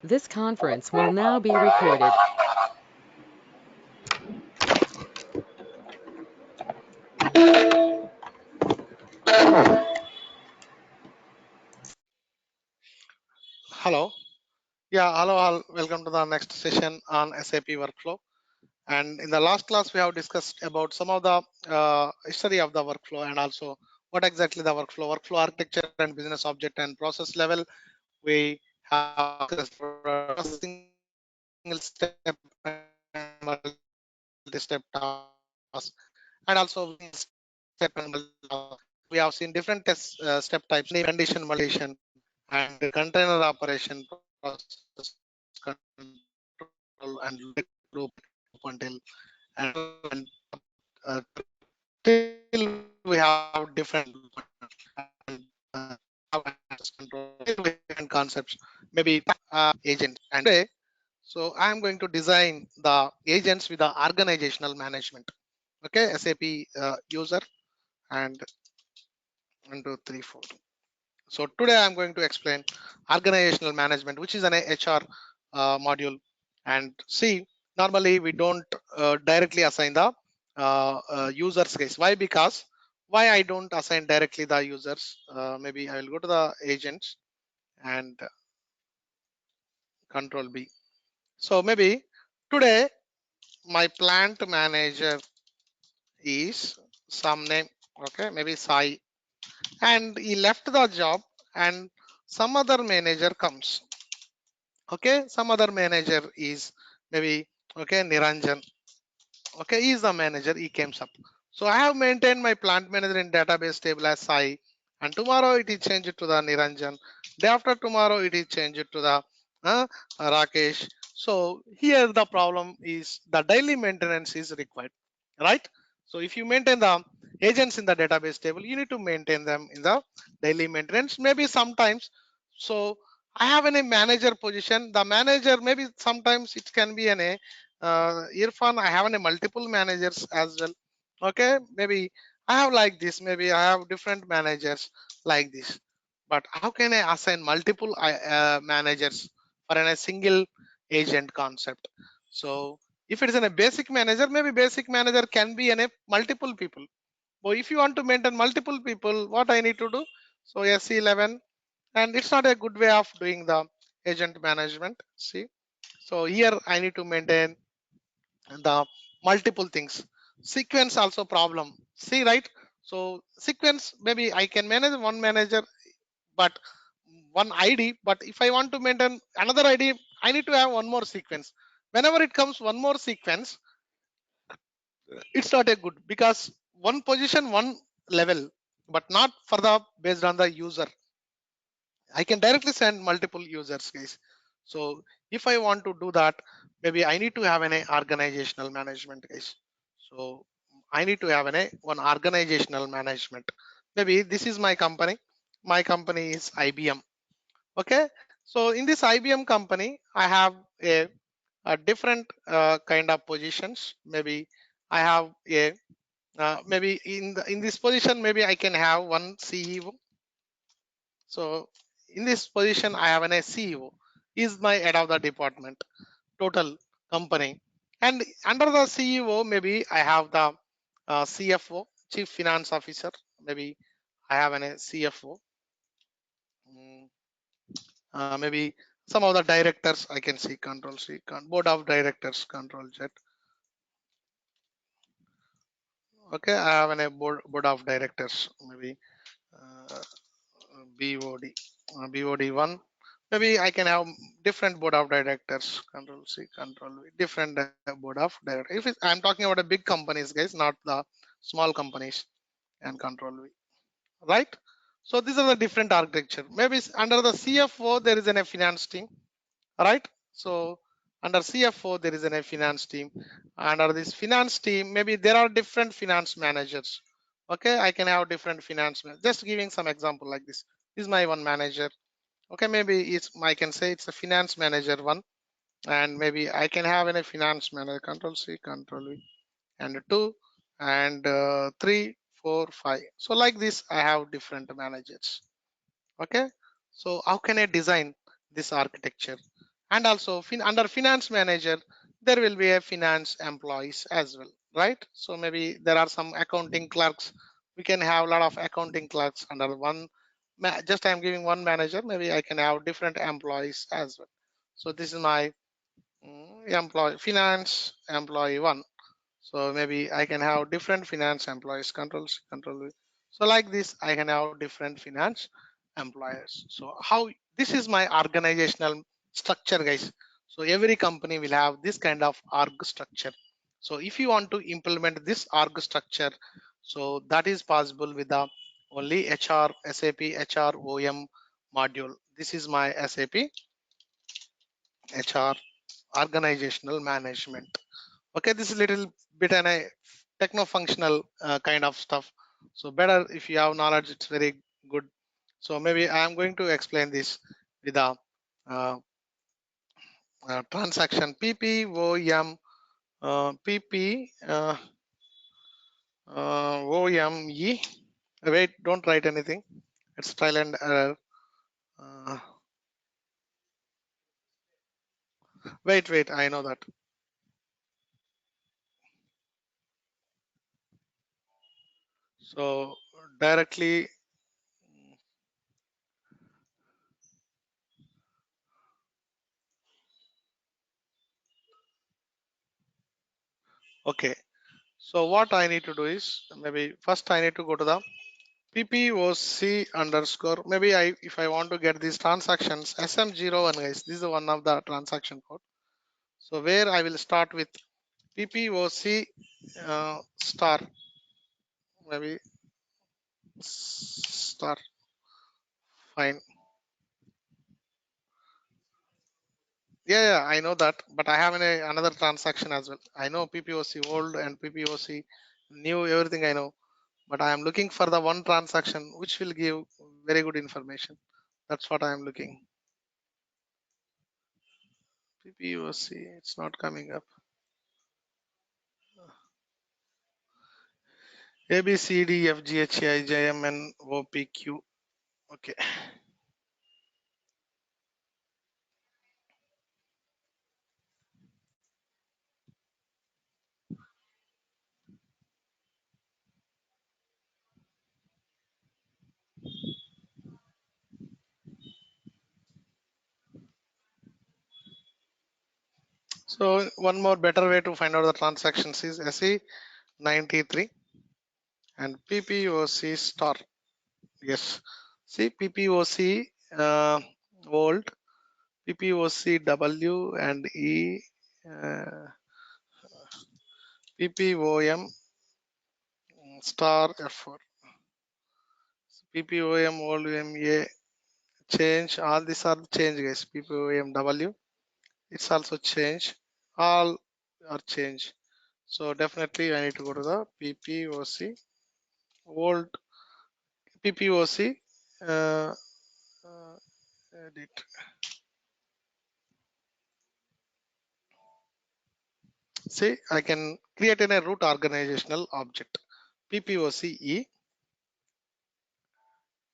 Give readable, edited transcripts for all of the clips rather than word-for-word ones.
This conference will now be recorded. Hello. Yeah, hello all. Welcome to the next session on SAP Workflow. And in the last class, we have discussed about some of the history of the workflow and also what exactly the workflow architecture and business object and process level. We have discussed about a single step and multi-step task, and also within step and multi-step task, we have seen different step types, condition validation, and container operation, process control, and logic loop until and till we have different and have access control. We have different concepts, maybe agents. And today, so I am going to design the agents with the organizational management. Okay, SAP user and 1, 2, 3, 4. So today I'm going to explain organizational management, which is an HR module. And see, normally we don't directly assign the users case. Why? Because why I don't assign directly the users? Maybe I will go to the agents and control B. So maybe today my plant manager is some name. Okay, maybe Sai, and he left the job, and some other manager comes. Okay, some other manager is maybe okay Niranjan. Okay, he is the manager, he came up. So I have maintained my plant manager in database table as Sai, and tomorrow it is changed to the Niranjan. Day after tomorrow it is changed to the uh, Rakesh. So here the problem is the daily maintenance is required, right? So if you maintain the agents in the database table, you need to maintain them in the daily maintenance. Maybe sometimes, so I have in a manager position, the manager maybe sometimes it can be an a Irfan, I have a multiple managers as well. Okay, maybe I have like this, maybe I have different managers like this. But how can I assign multiple managers for a single agent concept? So if it is in a basic manager, maybe basic manager can be in a multiple people. So if you want to maintain multiple people, what I need to do? So SC11, and it's not a good way of doing the agent management. See, so here I need to maintain the multiple things. Sequence also problem. See, right? So sequence, maybe I can manage one manager but one id, but if I want to maintain another id, I need to have one more sequence. Whenever it comes one more sequence, it's not a good, because one position one level, but not for the based on the user. I can directly send multiple users, guys. So if I want to do that, maybe I need to have an organizational management, guys. So I need to have one organizational management. Maybe this is my company. My company is IBM. Okay. So in this IBM company, I have a different kind of positions. Maybe I have a maybe in this position, maybe I can have one CEO. So in this position, I have an CEO. Is my head of the department, total company. And under the CEO, maybe I have the CFO, Chief Finance Officer. Maybe I have a CFO. Mm, maybe some of the directors I can see, Control C, Board of Directors, Control Z. Okay, I have a board of directors, maybe uh, BOD, BOD1. Maybe I can have different board of directors, Control C, Control V, different board of directors. If I'm talking about the big companies, guys, not the small companies, and Control V, right? So these are the different architecture. Maybe under the CFO, there is a finance team, right? So under CFO, there is a finance team. Under this finance team, maybe there are different finance managers. Okay, I can have different finance. Just giving some example like this. This is my one manager. Okay, maybe it's I can say it's a finance manager one, and maybe I can have a finance manager. Control C, Control V, and 2, and 3, 4, 5. So like this, I have different managers. Okay, so how can I design this architecture? And also under finance manager, there will be a finance employees as well, right? So maybe there are some accounting clerks. We can have a lot of accounting clerks under one. Just I'm giving one manager. Maybe I can have different employees as well. So this is my employee finance employee one. So maybe I can have different finance employees, control. So like this, I can have different finance employers. So how this is my organizational structure, guys. So every company will have this kind of org structure. So if you want to implement this org structure, so that is possible with the only HR, SAP HR OM module. This is my SAP HR organizational management. Okay, this is little bit an a techno functional kind of stuff, so better if you have knowledge, it's very good. So maybe I am going to explain this with a uh, transaction ppom pp ome. Wait, don't write anything, it's trial and error. uh, wait, I know that. So directly, okay. So what I need to do is, maybe first I need to go to the PPOC underscore. Maybe if I want to get these transactions, SM01, guys, this is one of the transaction code. So where I will start with PPOC star, maybe star, fine. Yeah, I know that, but I have another transaction as well. I know PPOC old and PPOC new, everything I know, but I am looking for the one transaction which will give very good information. That's what I am looking. PPOC, it's not coming up. A B C D F G H I J M N O P Q. Okay. So one more better way to find out the transactions is SE 93 and PPOC star. Yes. See PPOC volt, PPOC W and E, uh, PPOM star F4, PPOM old MA change. All these are change, guys. PPOM W, it's also change. All are change. So definitely I need to go to the PPOC old PPOC uh, uh, edit. See, I can create a root organizational object PPOCE.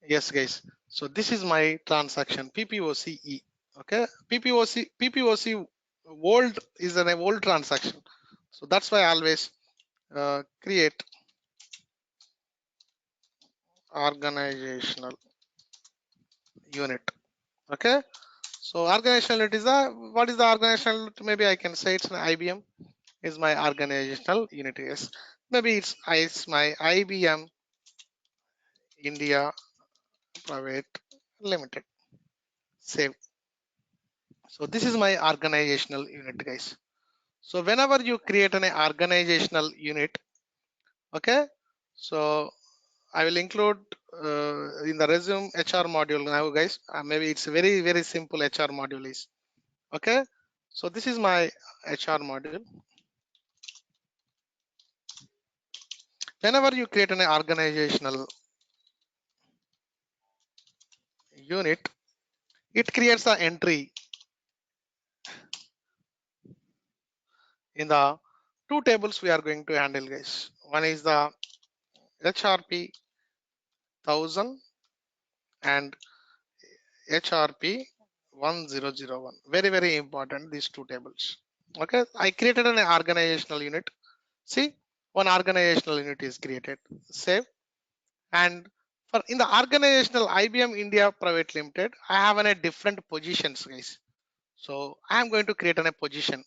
Yes, guys. So this is my transaction PPOCE. Okay, PPOC old is an old transaction. So that's why I always create organizational unit. Okay. So organizational unit is what is the organizational unit? Maybe I can say it's an IBM is my organizational unit. Yes. Maybe it's my IBM India Private Limited. Save. So this is my organizational unit, guys. So whenever you create an organizational unit, okay. So I will include in the resume HR module now, guys. Maybe it's very simple HR module is okay. So this is my HR module. Whenever you create an organizational unit, it creates an entry in the two tables we are going to handle, guys. One is the HRP 1000 and HRP 1001. Very, very important, these two tables. Okay, I created an organizational unit. See, one organizational unit is created. Save. And for in the organizational IBM India Private Limited, I have a different positions, guys. So I am going to create a position.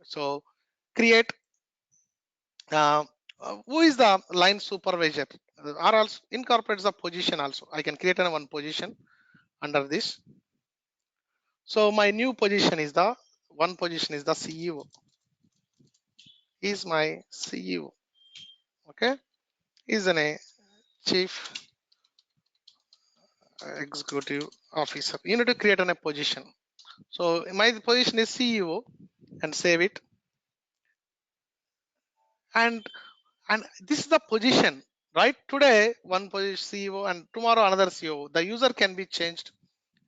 So create who is the line supervisor, or also incorporates the position also. I can create one position under this. So my new position is the one position is the CEO. Is my CEO. Okay, is a chief executive officer. You need to create a position. So my position is CEO and save it. And this is the position, right? Today one position CEO and tomorrow another CEO. The user can be changed,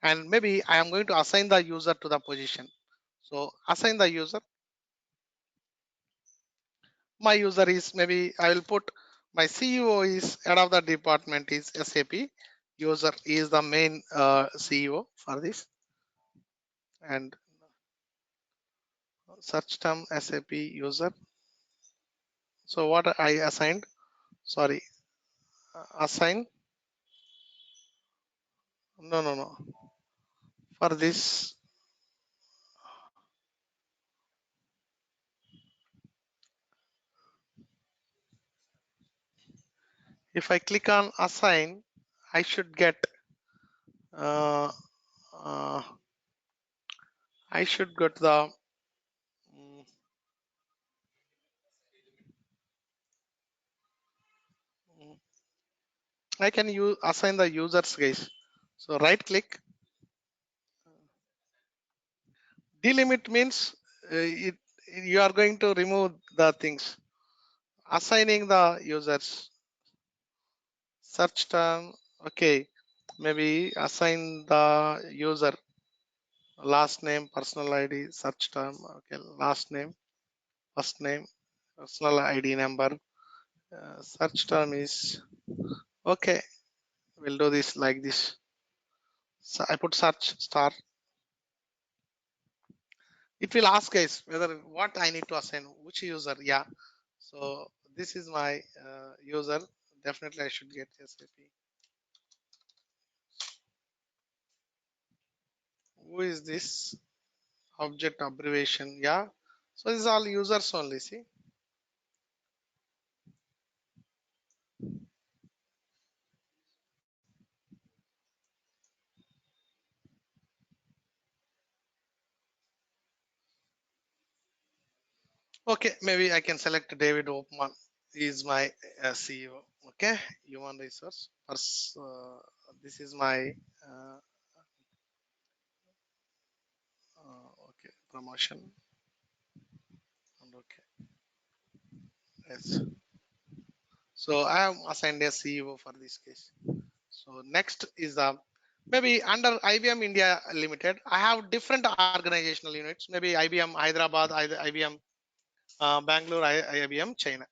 and maybe I am going to assign the user to the position. So assign the user. My user is, maybe I will put my CEO is head of the department is SAP. User is the main CEO for this, and search term SAP user. So what I assigned, sorry, assign, no, for this, if I click on assign, I should get uh, uh, I should get the mm, mm, I can use assign the users, guys. So right click, delimit means it, you are going to remove the things. Assigning the users, search term, okay, maybe assign the user last name, personal ID, search term, okay, last name, first name, personal ID number, search term is okay. We'll do this like this. So I put search star. It will ask guys whether what I need to assign, which user. Yeah. So this is my user. Definitely I should get SAP. Who is this? Object abbreviation. Yeah. So this is all users only. See. Okay. Maybe I can select David Opman. He is my CEO. Okay. Human resource. This is my okay, promotion. And okay. Yes. So I am assigned a CEO for this case. So next is the, maybe under IBM India Limited, I have different organizational units. Maybe IBM Hyderabad, IBM Bangalore, IBM China,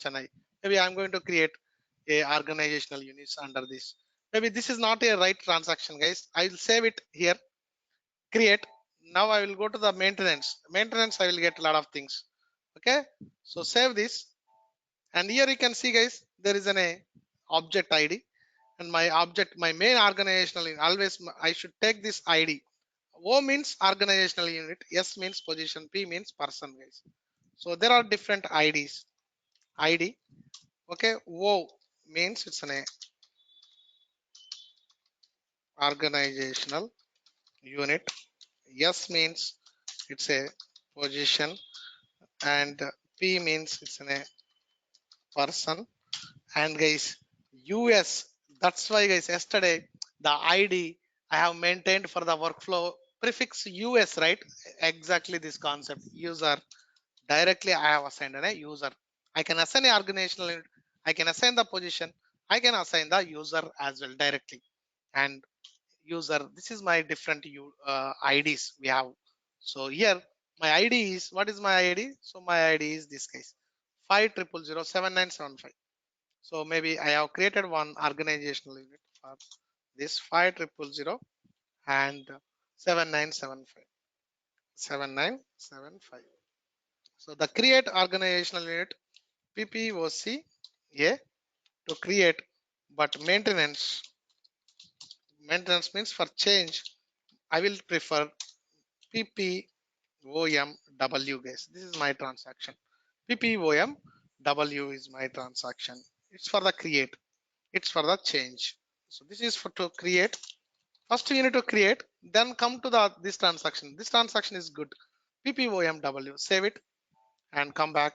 Chennai. Maybe I'm going to create a organizational units under this. Maybe this is not a right transaction, guys. I will save it here. Create. Now I will go to the maintenance. Maintenance, I will get a lot of things. Okay. So save this. And here you can see, guys, there is an a object ID, and my object, my main organizational unit. Always I should take this ID. O means organizational unit, S means position, P means person, guys. So there are different IDs. ID. Okay. O means it's an organizational unit. S means it's a position, and P means it's a person. And guys, US, that's why guys, yesterday the ID I have maintained for the workflow prefix US, right? Exactly this concept. User, directly I have assigned a user. I can assign an organizational unit, I can assign the position, I can assign the user as well directly. And user, this is my different IDs we have. So here my ID is, what is my ID? So my ID is this case, 50007975. So maybe I have created one organizational unit for this 5000, and 7975. 7975. So the create organizational unit PPOC A to create, but maintenance means for change. I will prefer PPOMW, guys. This is my transaction. PPOMW is my transaction. It's for the create. It's for the change. So this is for to create. First you need to create, then come to the this transaction. This transaction is good. PPOMW. Save it and come back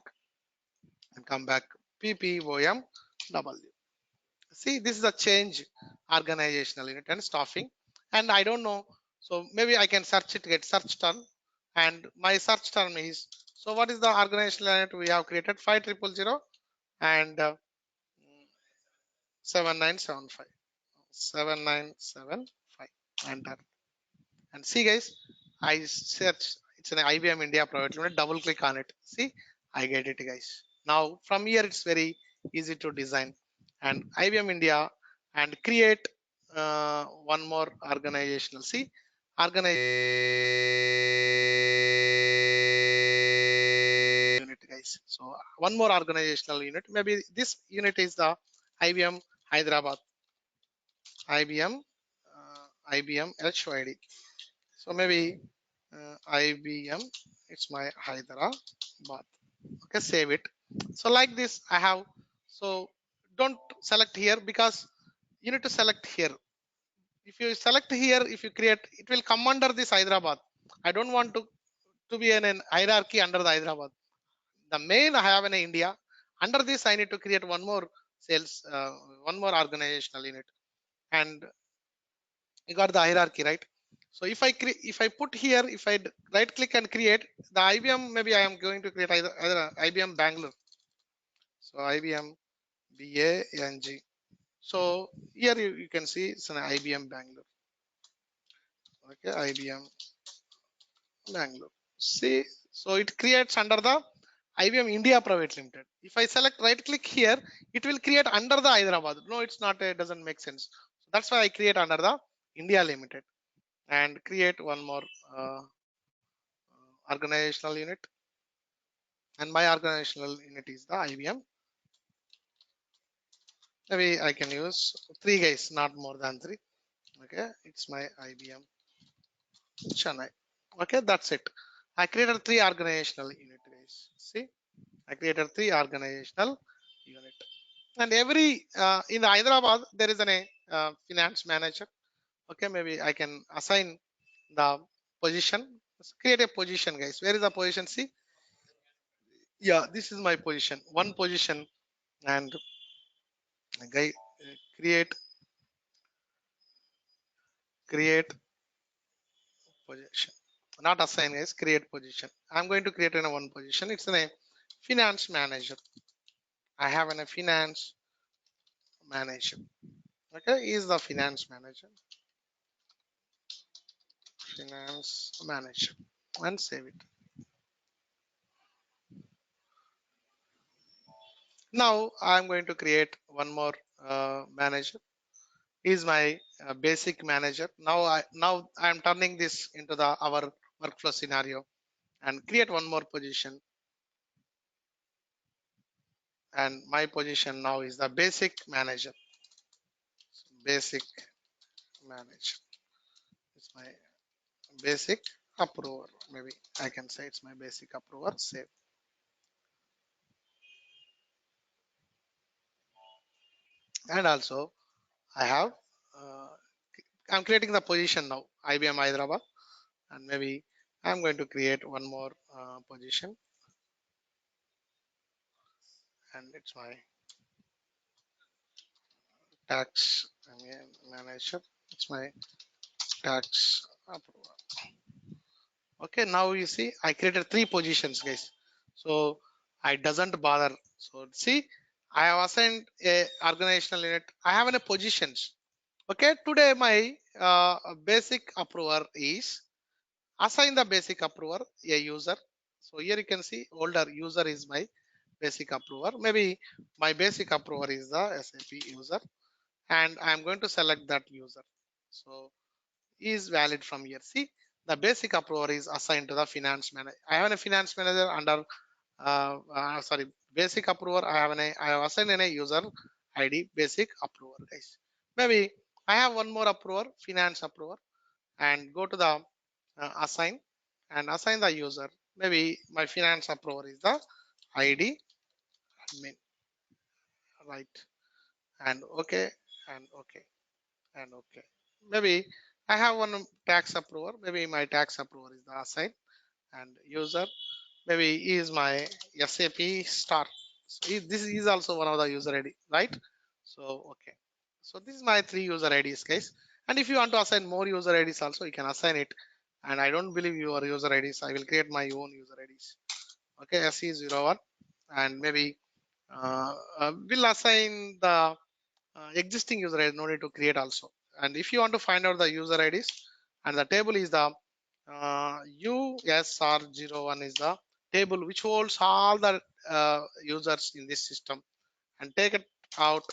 and come back. PPOMW. See, this is a change organizational unit and staffing. And I don't know. So maybe I can search it, get search term. And my search term is, so what is the organizational unit we have created? 5000 and 7975. 7975. Enter. And see, guys, I search. It's an IBM India Private Limited. Double click on it. See, I get it, guys. Now from here, it's very easy to design and IBM India and create one more organizational. See, organizational unit, guys. So one more organizational unit. Maybe this unit is the IBM Hyderabad. IBM HYD. So maybe IBM, it's my Hyderabad. Okay, save it. So like this, I have. So don't select here because you need to select here. If you select here, if you create, it will come under this Hyderabad. I don't want to be in an hierarchy under the Hyderabad. The main I have in India. Under this, I need to create one more sales, one more organizational unit, and you got the hierarchy, right? So if I put here, if I right click and create the IBM, maybe I am going to create either IBM Bangalore. So IBM BANG. So here you can see it's an IBM Bangalore. Okay, IBM Bangalore. See, so it creates under the IBM India Private Limited. If I select right click here, it will create under the Hyderabad. No, it's not. It doesn't make sense. So that's why I create under the India Limited and create one more organizational unit. And my organizational unit is the IBM. Maybe I can use three, guys, not more than three. Okay, it's my IBM Chennai. Okay, that's it. I created three organizational unit, guys. See, I created three organizational unit. And every in the Hyderabad there is a finance manager. Okay, maybe I can assign the position. Let's create a position, guys. Where is the position? See, yeah, this is my position. One position, and guy create position. Not assign, guys. Create position. I'm going to create in a one position. It's in a finance manager. I have a finance manager. Okay, is the finance manager. Finance manager, and save it. Now I'm going to create one more manager. Is my basic manager. Now I'm turning this into the our workflow scenario and create one more position. And my position now is the basic manager. Basic manager. It's my basic approver. Maybe I can say it's my basic approver. Save. And also I have uh, I'm creating the position now. IBM Hyderabad, and maybe I'm going to create one more position, and it's my tax manager. It's my tax approval. Okay, now you see I created three positions, guys. So I doesn't bother. So see, I have assigned a organizational unit. I have a positions. Okay, today my basic approver is assign the basic approver a user. So here you can see older user is my basic approver. Maybe my basic approver is the SAP user, and I'm going to select that user. So is valid from here. See, the basic approver is assigned to the finance manager. I have a finance manager under sorry, basic approver. I have assigned a user ID basic approver, guys. Maybe I have one more approver, finance approver, and go to the assign and assign the user. Maybe my finance approver is the ID admin, right? And okay, and okay, and okay. Maybe I have one tax approver. Maybe my tax approver is the assign and user. Maybe is my SAP star. So this is also one of the user ID, right? So okay. So this is my three user IDs, guys. And if you want to assign more user IDs also, you can assign it. And I don't believe your user IDs. I will create my own user IDs. Okay, SE01, and maybe we'll assign the existing user ID. No need to create also. And if you want to find out the user IDs, and the table is the USR01 is the table which holds all the users in this system, and take it out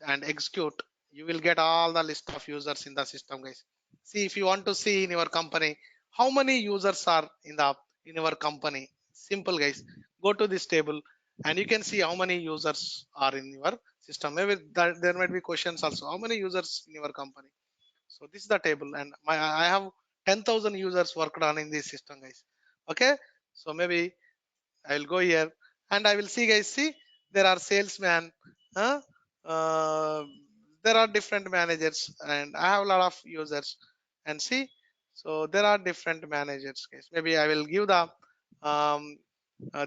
and execute, you will get all the list of users in the system, guys. See, if you want to see in your company how many users are in your company, simple, guys. Go to this table and you can see how many users are in your system. Maybe there might be questions also, how many users in your company. So this is the table, and I have 10,000 users worked on in this system, guys. Okay, so maybe I will go here and I will see, guys. See, there are salesmen, huh? uh, there are different managers, and I have a lot of users. And see, so there are different managers, guys. Maybe I will give the um,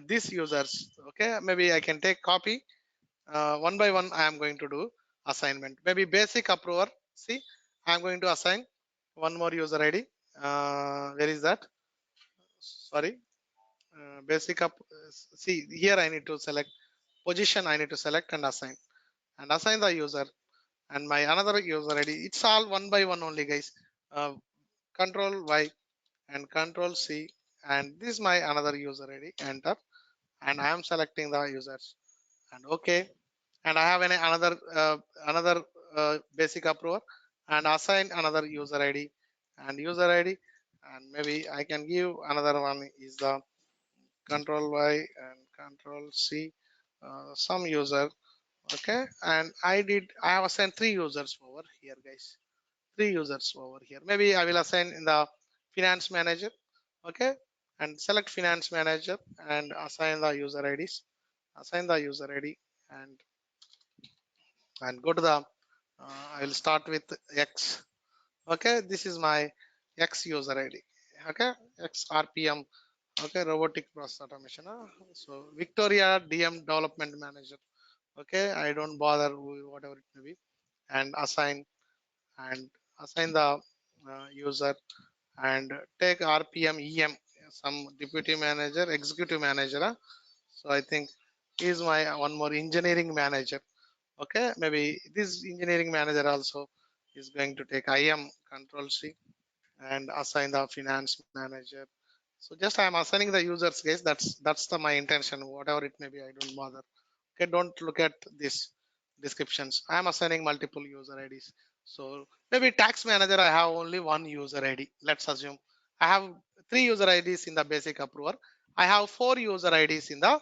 these users. Okay, maybe I can take copy one by one. I am going to do assignment. Maybe basic approver. See, I am going to assign one more user ID. Where is that? Sorry, basic up. See, here I need to select position. I need to select and assign the user and my another user ID. It's all one by one only, guys. uh, Control Y and control C, and this is my another user ID. Enter, and I am selecting the users and okay. And I have another basic approver and assign another user ID and user ID. And maybe I can give another one is the control Y and control C, some user. Okay, and I have assigned three users over here, guys. Three users over here. Maybe I will assign in the finance manager. Okay, and select finance manager and assign the user IDs. Assign the user ID and go to the I will start with X. Okay, this is my X user ID. Okay, X RPM. Okay, robotic process automation. So Victoria DM development manager. Okay, I don't bother whatever it may be, and and assign the user and take RPM EM, some deputy manager, executive manager. So I think is my one more engineering manager. Okay, maybe this engineering manager also is going to take IM, control C, and assign the finance manager. So just I am assigning the users, guys. That's my intention. Whatever it may be, I don't bother. Okay, don't look at this descriptions. I am assigning multiple user IDs. So maybe tax manager, I have only one user ID. Let's assume I have three user IDs in the basic approver. I have four user IDs in the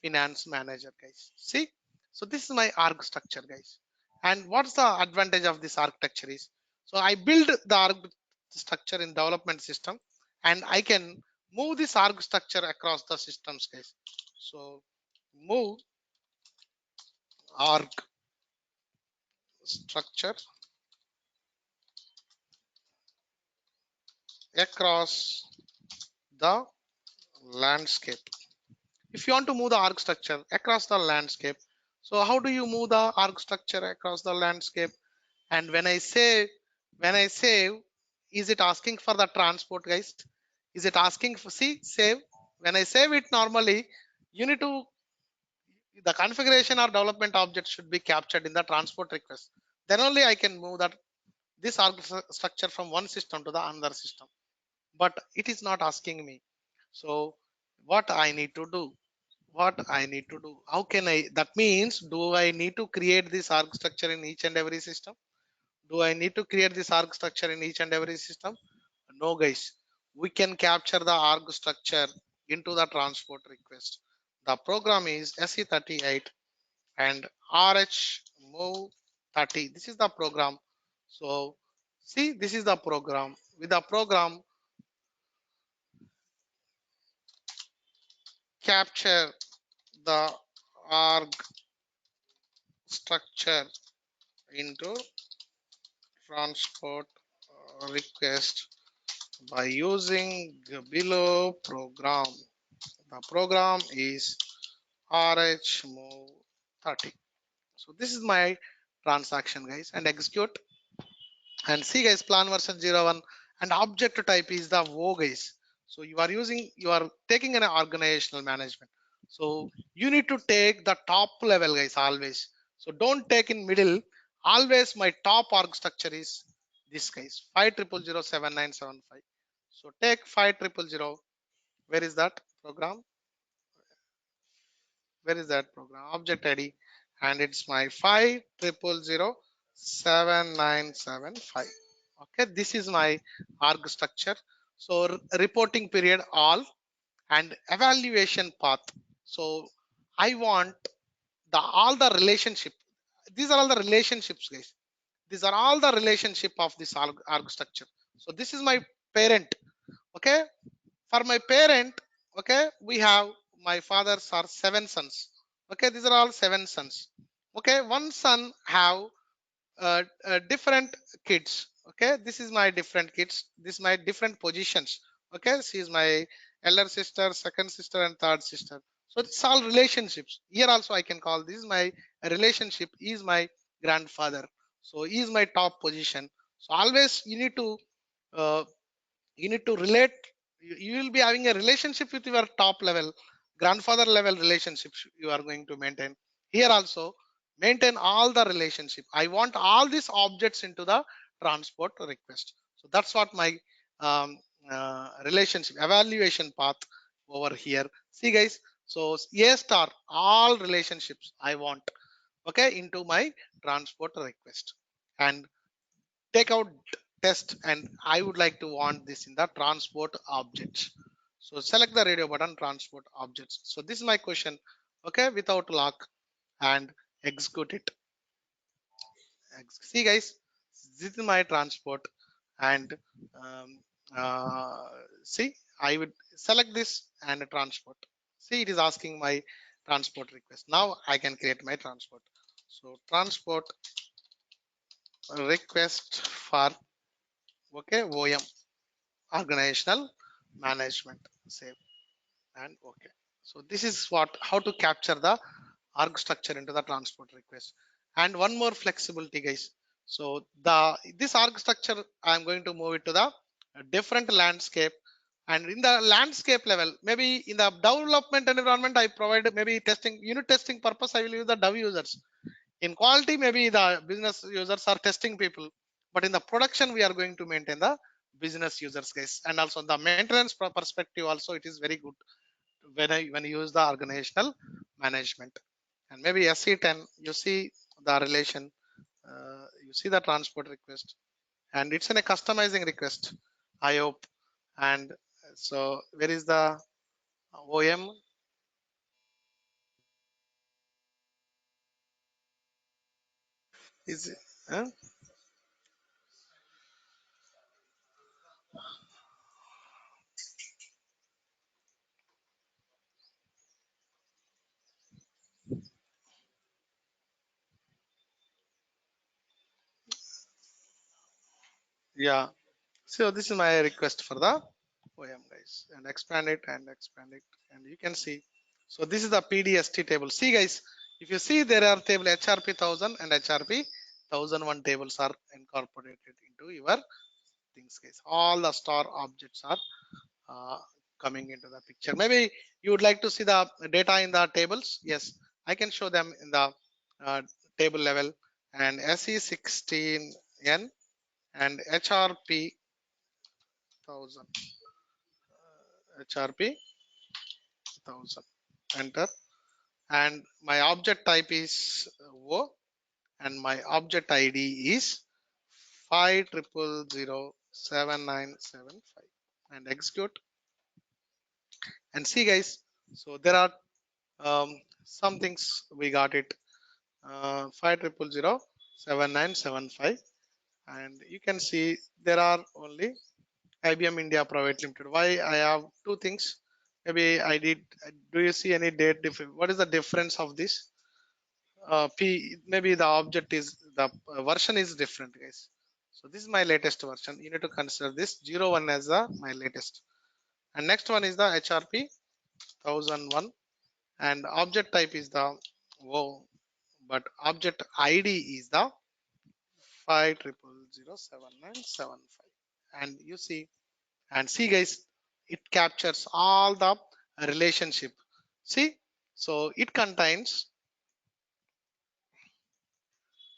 finance manager, guys. See, so this is my org structure, guys. And what's the advantage of this architecture is, so I build the org structure in development system, and I can move this org structure across the systems, guys. So move org structure across the landscape. If you want to move the org structure across the landscape, so how do you move the org structure across the landscape? And when I save, is it asking for the transport, guys? Is it asking for, see, save? When I save it, normally you need to, the configuration or development object should be captured in the transport request. Then only I can move that this org structure from one system to the another system. But it is not asking me. So what I need to do? What I need to do? How can I? That means, do I need to create this org structure in each and every system? Do I need to create this org structure in each and every system? No, guys. We can capture the org structure into the transport request. The program is SE38 and RH move 30. This is the program. So see, this is the program. With the program, capture the org structure into transport request by using the below program. The program is RH move 30. So this is my transaction, guys, and execute. And see, guys, plan version 01 and object type is the wo, guys. So you are taking an organizational management. So you need to take the top level, guys, always. So don't take in middle. Always my top org structure is this, guys, 5000797. So take 500. Where is that program? Where is that program? Object ID, and it's my 5000797. Okay, this is my org structure. So reporting period all and evaluation path. So I want the all the relationship. These are all the relationships, guys. These are all the relationship of this org structure. So this is my parent. Okay, for my parent, okay, we have my fathers are 7 sons. Okay, these are all 7 sons. Okay, one son have different kids. Okay, this is my different kids, this is my different positions. Okay, she is my elder sister, second sister, and third sister. So it's all relationships. Here also I can call this is my relationship is my grandfather. So he is my top position. So always uh, you need to relate. You will be having a relationship with your top level, grandfather level relationships you are going to maintain. Here also maintain all the relationship. I want all these objects into the transport request. So that's what my um, relationship evaluation path over here. See, guys, so a star all relationships I want, okay, into my transport request. And take out test, and I would like to want this in the transport objects. So select the radio button, transport objects. So this is my question. Okay, without lock, and execute it. See, guys, this is my transport. And um, uh, see, I would select this and transport. See, it is asking my transport request. Now I can create my transport. So transport request for, okay, OM, organizational management. Save and okay. So this is what how to capture the org structure into the transport request. And one more flexibility, guys. So the this org structure I'm going to move it to the different landscape. And in the landscape level, maybe in the development environment I provide maybe testing unit testing purpose I will use the dev users. In quality, maybe the business users are testing people, but in the production we are going to maintain the business users, guys. And also the maintenance perspective also it is very good when you use the organizational management. And maybe SC10, you see the relation, you see the transport request, and it's in a customizing request, I hope. And so where is the OM? Is it, yeah. So this is my request for the OM, guys, and expand it, and you can see. So this is the PDST table. See, guys, if you see there are table HRP 1000 and HRP 1001 tables are incorporated into your things, guys. All the star objects are uh, coming into the picture. Maybe you would like to see the data in the tables. Yes, I can show them in the uh, table level. And SE16N and HRP 1000. HRP 1000. Enter. And my object type is O, and my object ID is 5000797 and execute and see guys. So there are some things we got it 5000797 and you can see there are only IBM India Private Limited. Why I have two things? Maybe I did. Do you see any date difference? What is the difference of this? P. Maybe the object is the version is different, guys. So this is my latest version. You need to consider this 01 as the my latest. And next one is the HRP 1001, and object type is the WoW, but object ID is the 5000797 and you see and see guys, it captures all the relationship. See, so it contains,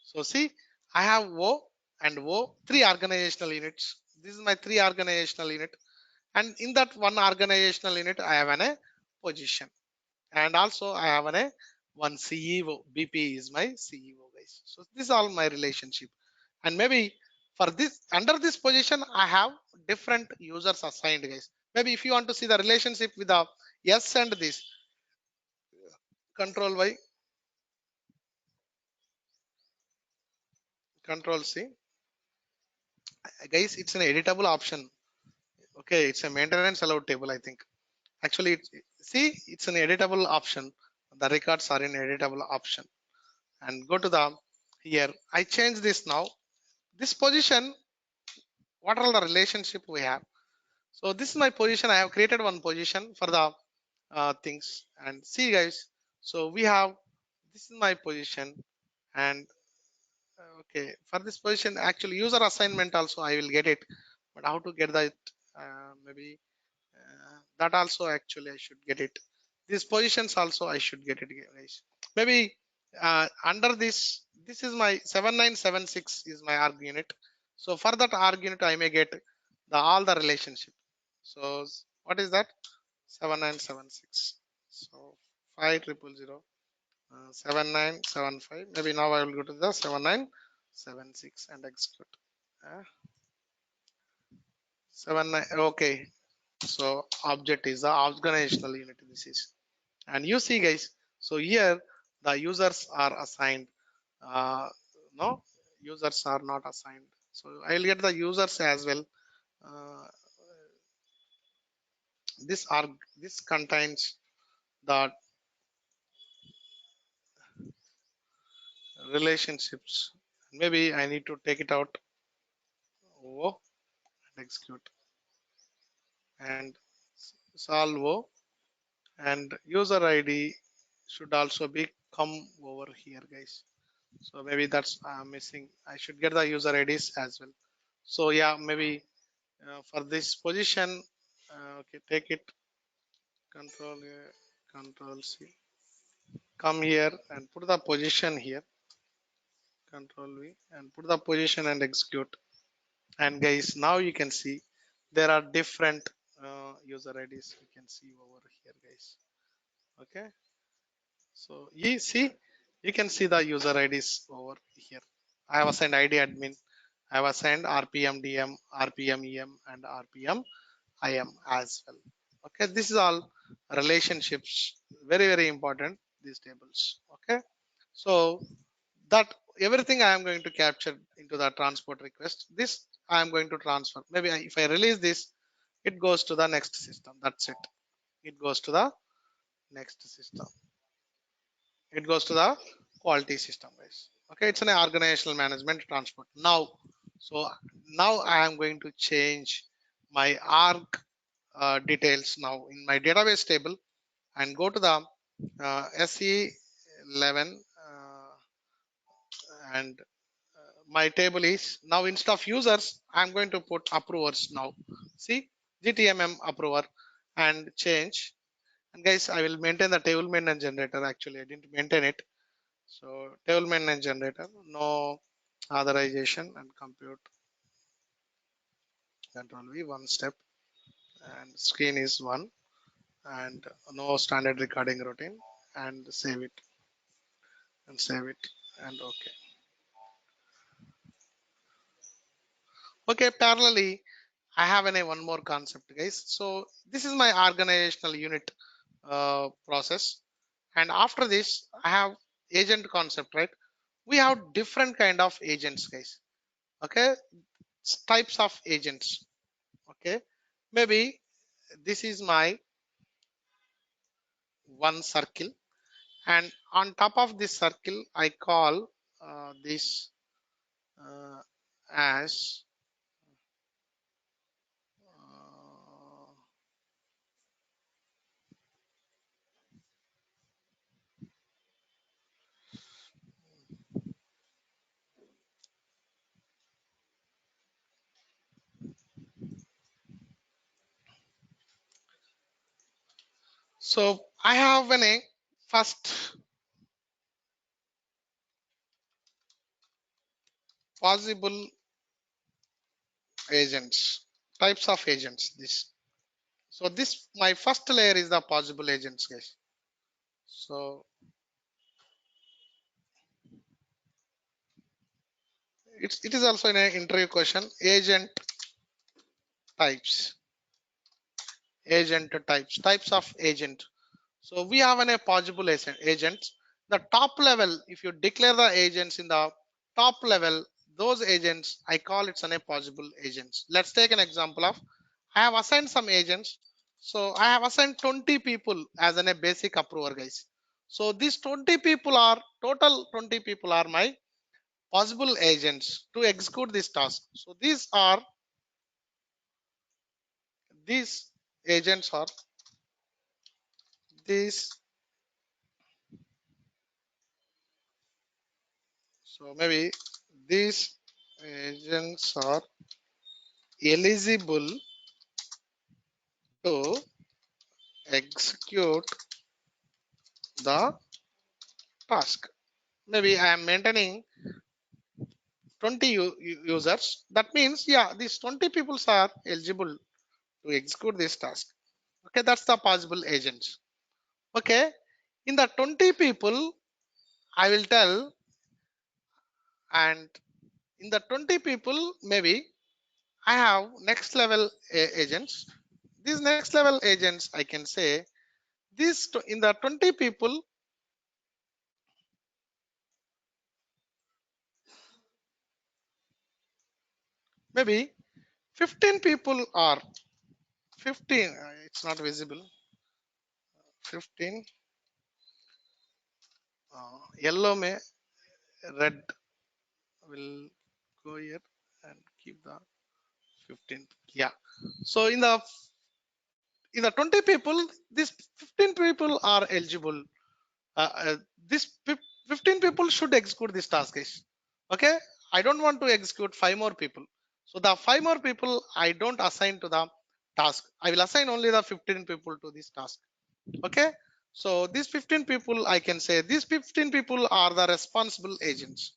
so see, I have O and O, three organizational units. This is my three organizational unit, and in that one organizational unit I have a position, and also I have a one CEO. BP is my CEO, guys. So this is all my relationship. And maybe for this, under this position I have different users assigned, guys. Maybe if you want to see the relationship with the S and this, control Y, control C, guys, it's an editable option. Okay, it's a maintenance allowed table, I think. Actually see, it's an editable option. The records are in editable option. And go to the here, I change this now. This position, what are the relationship we have? So this is my position. I have created one position for the things, and see guys, so we have, this is my position. And okay, for this position actually user assignment also I will get it, but how to get that? Maybe that also actually I should get it. These positions also I should get it, guys. Maybe under this is my 7976 is my arg unit. So for that arg unit I may get the all the relationship. So what is that? 7976. So 5000797 maybe now I will go to the 7976 and execute. 79, okay. So object is the organizational unit, this is. And you see guys, so here the users are assigned, uh, no, users are not assigned. So I'll get the users as well. uh, this contains the relationships. Maybe I need to take it out. Oh, and execute and solve. Oh, and user ID should also be come over here, guys. So maybe that's missing. I should get the user IDs as well. So yeah, maybe for this position, okay, take it, control A, control C, come here and put the position here, control V, and put the position and execute. And guys, now you can see there are different user IDs you can see over here, guys. Okay, so you see, you can see the user IDs over here. I have assigned ID admin, I have assigned RPM DM, RPM EM, and RPM IM as well. Okay, this is all relationships. Very, very important, these tables. Okay, so that everything I am going to capture into the transport request. This I am going to transfer. Maybe if I release this, it goes to the next system. That's it. It goes to the next system. It goes to the quality system, guys. Okay, it's an organizational management transport now. So now I am going to change my arg details now in my database table and go to the SE11 and my table is now, instead of users I'm going to put approvers now. See, GTMM approver and change. And guys, I will maintain the table maintenance generator. Actually I didn't maintain it. So table maintenance generator, no authorization, and compute, control V, one step, and screen is one, and no standard recording routine, and save it, and save it, and okay. Okay, parallelly, I have one more concept, guys. So this is my organizational unit process, and after this I have agent concept, right? We have different kind of agents, guys. Okay, types of agents. Okay, maybe this is my one circle, and on top of this circle I call this uh, as uh, so I have a first possible agents, types of agents. This, so this my first layer is the possible agents, guys. So it is also in an interview question. Types types of agent. So we have a possible agents. The top level, if you declare the agents in the top level, those agents I call it's a possible agents. Let's take an example of, I have assigned some agents. So I have assigned 20 people as a basic approver, guys. So these 20 people are total 20 people are my possible agents to execute this task. So these agents are these. So maybe these agents are eligible to execute the task. Maybe I am maintaining 20 users. That means, yeah, these 20 people are eligible to execute this task. Okay, that's the possible agents. Okay, in the 20 people, I will tell, and in the 20 people, maybe I have next level agents. These next level agents, I can say, this in the 20 people, maybe 15 people are 15. It's not visible. 15. Yellow may red will go here and keep the 15. Yeah. So in the 20 people, these 15 people are eligible. Uh, uh, this 15 people should execute this task, guys. Okay. I don't want to execute five more people. So the five more people I don't assign to the task. I will assign only the 15 people to this task. Okay. So these 15 people, I can say these 15 people are the responsible agents.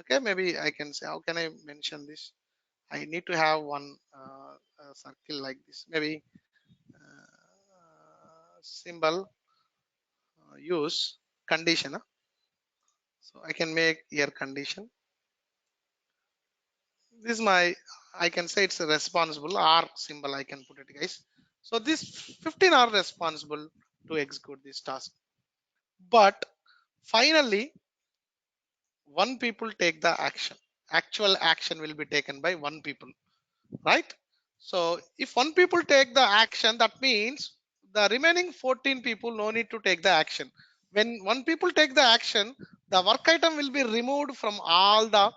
Okay, maybe I can say, how can I mention this? I need to have one circle like this, maybe symbol use condition, so I can make here condition. This is my, I can say it's a responsible R symbol, I can put it, guys. So these 15 are responsible to execute this task, but finally one people take the action. Actual action will be taken by one people, right? So if one people take the action, that means the remaining 14 people no need to take the action. When one people take the action, the work item will be removed from all the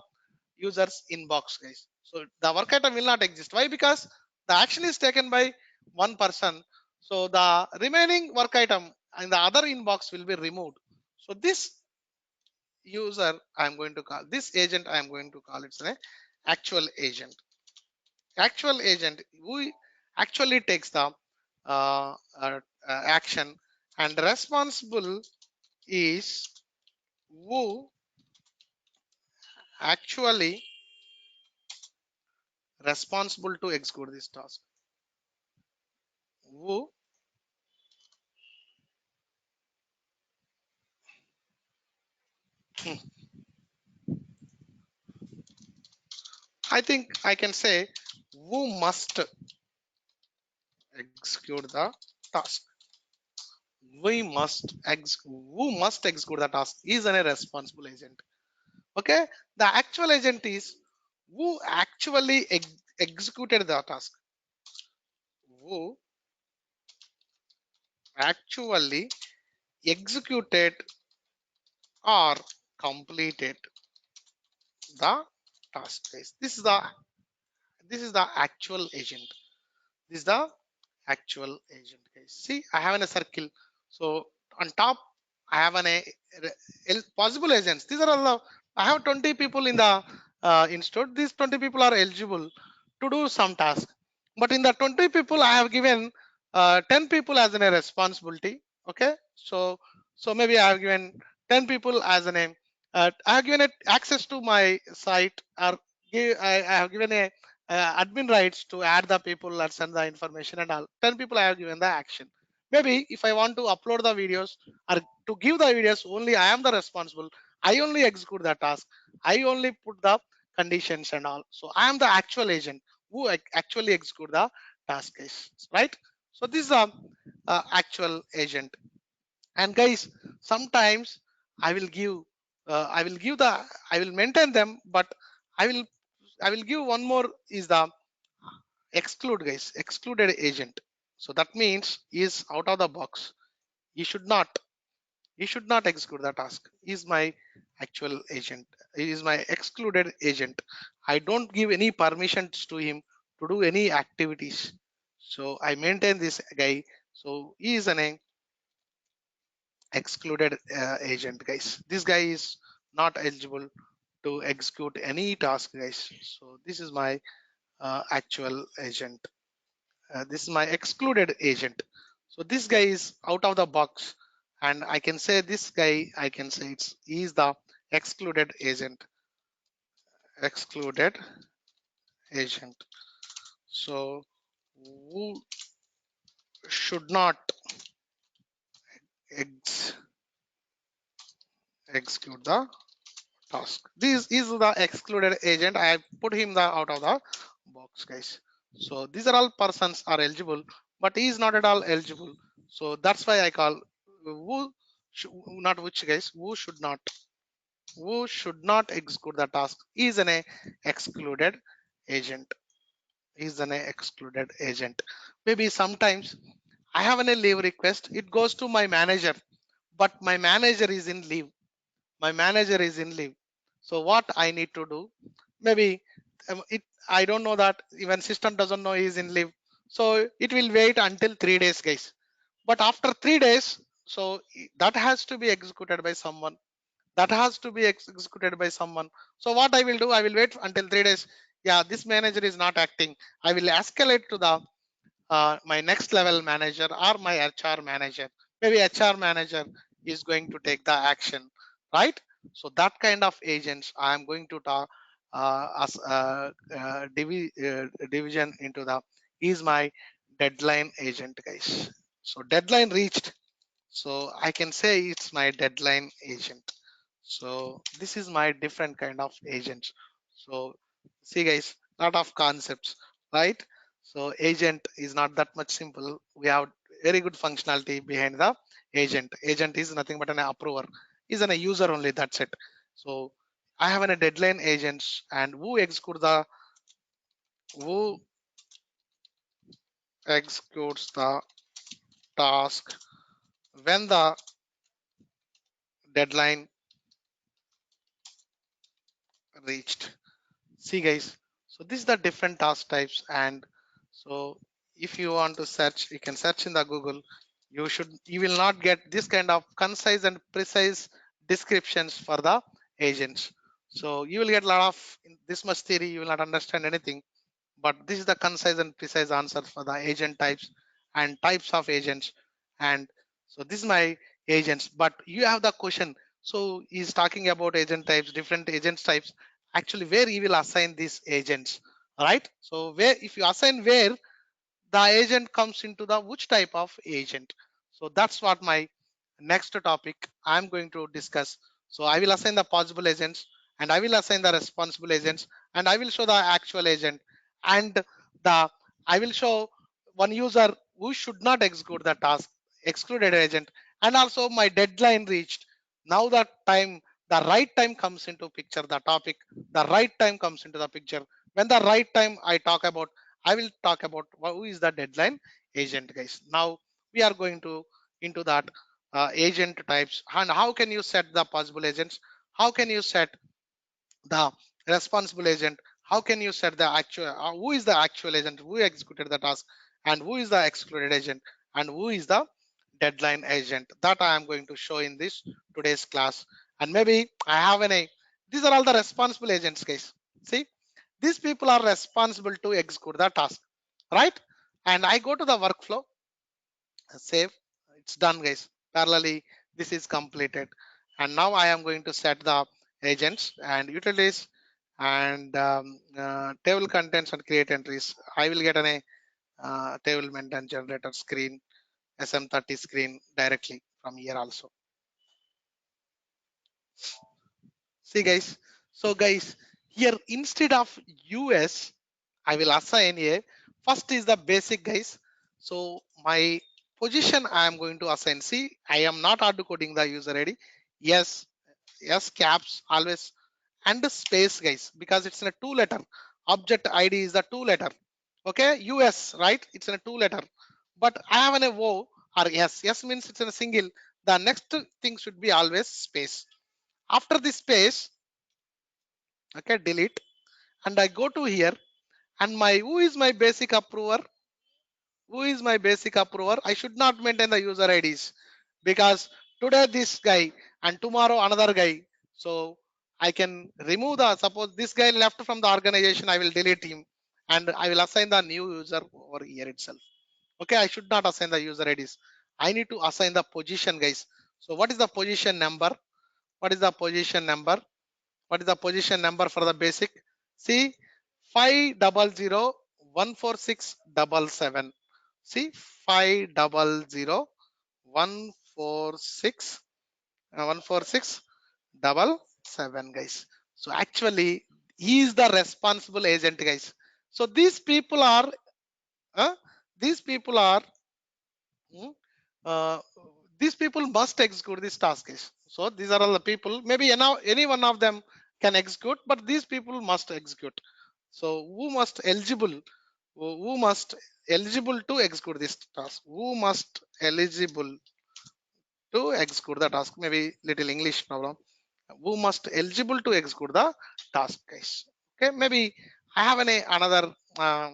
users inbox, guys. So the work item will not exist. Why? Because the action is taken by one person. So the remaining work item and the other inbox will be removed. So this user, I'm going to call this agent, I'm going to call it an actual agent. Actual agent who actually takes the action, and responsible is who actually responsible to execute this task. Who I think I can say who must execute the task. Who must execute the task is a responsible agent. Okay, the actual agent is who actually executed the task. Who actually executed or completed the task. Guys. This is the actual agent. This is the actual agent, guys. See, I have in a circle. So on top I have possible agents. These are all the, I have 20 people in the institute. These 20 people are eligible to do some task, but in the 20 people I have given 10 people as a responsibility. Okay, so maybe I have given 10 people as a name. I have given it access to my site, or I have given a admin rights to add the people and send the information and all. 10 people I have given the action. Maybe if I want to upload the videos or to give the videos, only I am the responsible. I only execute the task. I only put the conditions and all. So I am the actual agent who actually execute the task, guys. Right? So this is a actual agent. And guys, sometimes I will give, I will maintain them, but I will, I will give one more is the exclude, guys, excluded agent. So that means is out of the box. He should not, he should not execute the task. He is my actual agent. He is my excluded agent. I don't give any permissions to him to do any activities. So I maintain this guy. So he is an excluded agent, guys. This guy is not eligible to execute any task, guys. So this is my actual agent. This is my excluded agent. So this guy is out of the box, and I can say this guy, I can say it's he is the excluded agent. Excluded agent. So who should not ex- execute the task? This is the excluded agent. I put him the out of the box, guys. So these are all persons are eligible, but he is not at all eligible. So that's why I call who not which, guys, who should not execute the task is an excluded agent. Is an excluded agent. Maybe sometimes I have a leave request. It goes to my manager, but my manager is in leave. My manager is in leave. So what I need to do? Maybe it, I don't know that even system doesn't know he is in leave. So it will wait until 3 days, guys. But after 3 days, so that has to be executed by someone. That has to be executed by someone. So what I will do, I will wait until 3 days. Yeah, this manager is not acting. I will escalate to the my next level manager or my HR manager. Maybe HR manager is going to take the action, right? So that kind of agents I am going to talk as division into the is my deadline agent, guys. So deadline reached. So I can say it's my deadline agent. So this is my different kind of agents. So see, guys, lot of concepts, right? So agent is not that much simple. We have very good functionality behind the agent. Agent is nothing but an approver, is an a user only. That's it. So I have a deadline agents and who executes the task when the deadline reached. See, guys, so this is the different task types. And so if you want to search, you can search in the Google. You will not get this kind of concise and precise descriptions for the agents. So you will get a lot of this much theory, you will not understand anything. But this is the concise and precise answer for the agent types and types of agents. And so this is my agents. But you have the question, so he's talking about agent types, different agent types. Actually, where he will assign these agents, right? So where, if you assign where, the agent comes into the which type of agent. So that's what my next topic I'm going to discuss. So I will assign the possible agents and I will assign the responsible agents and I will show the actual agent, and the I will show one user who should not execute the task, excluded agent, and also my deadline reached. Now the time, the right time comes into picture, the topic, the right time comes into the picture. When the right time I talk about, I will talk about who is the deadline agent, guys. Now we are going to into that agent types, and how can you set the possible agents, how can you set the responsible agent, how can you set the actual who is the actual agent who executed the task, and who is the excluded agent, and who is the deadline agent, that I am going to show in this today's class. And maybe I have these are all the responsible agents, guys. See, these people are responsible to execute the task, right? And I go to the workflow, save, it's done, guys. Parallelly this is completed, and now I am going to set the agents and utilities, and table contents and create entries. I will get table maintain generator screen, sm30 screen directly from here also. See, guys, so guys, here instead of us I will assign a, first is the basic, guys. So my position I am going to assign. See, I am not hard coding the user ID. Yes, yes, caps always, and the space, guys, because it's in a two letter. Object ID is the two letter. Okay, US, right? It's in a two letter. But I have an a O or yes. Yes means it's in a single. The next thing should be always space. After the space, okay, delete, and I go to here, and my who is my basic approver, who is my basic approver, I should not maintain the user IDs, because today this guy and tomorrow another guy. So I can remove the, suppose this guy left from the organization, I will delete him, and I will assign the new user over here itself. Okay, I should not assign the user IDs. I need to assign the position, guys. So what is the position number, what is the position number, what is the position number for the basic? See, 500146777. See, 500146777, guys. So actually he is the responsible agent, guys. So these people are uh, these people are hmm, uh, these people must execute this task, guys. So these are all the people, maybe any one of them can execute, but these people must execute. So who must eligible, who must eligible to execute this task, who must eligible to execute the task, maybe little English problem, who must eligible to execute the task, guys. Okay, maybe I have another uh,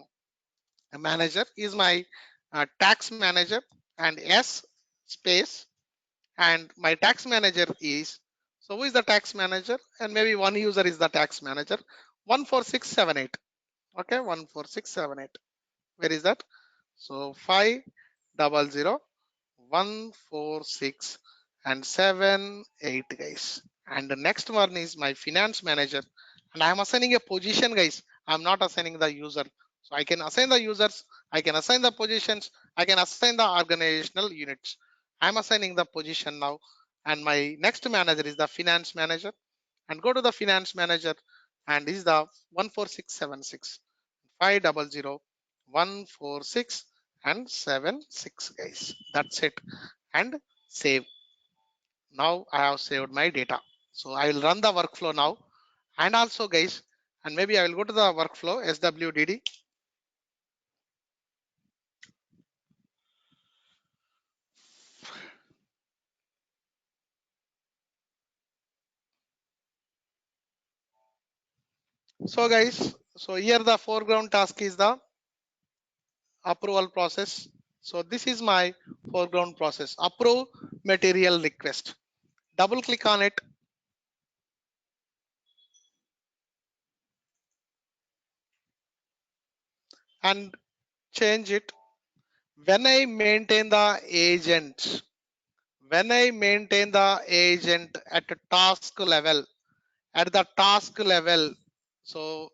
manager is my tax manager, and s space, and my tax manager is, so who is the tax manager, and maybe one user is the tax manager, 14678. Okay, 14678, where is that? So 500 146 and 78, guys. And the next one is my finance manager, and I am assigning a position, guys. I'm not assigning the user. So I can assign the users, I can assign the positions, I can assign the organizational units. I'm assigning the position now, and my next manager is the finance manager, and go to the finance manager, and is the 14676 500 146 and 76, guys. That's it, and save. Now I have saved my data. So I will run the workflow now, and also, guys, and maybe I will go to the workflow swdd. So guys, so here the foreground task is the approval process. So this is my foreground process, approve material request. Double click on it, and change it. When I maintain the agent, when I maintain the agent at a task level, at the task level, so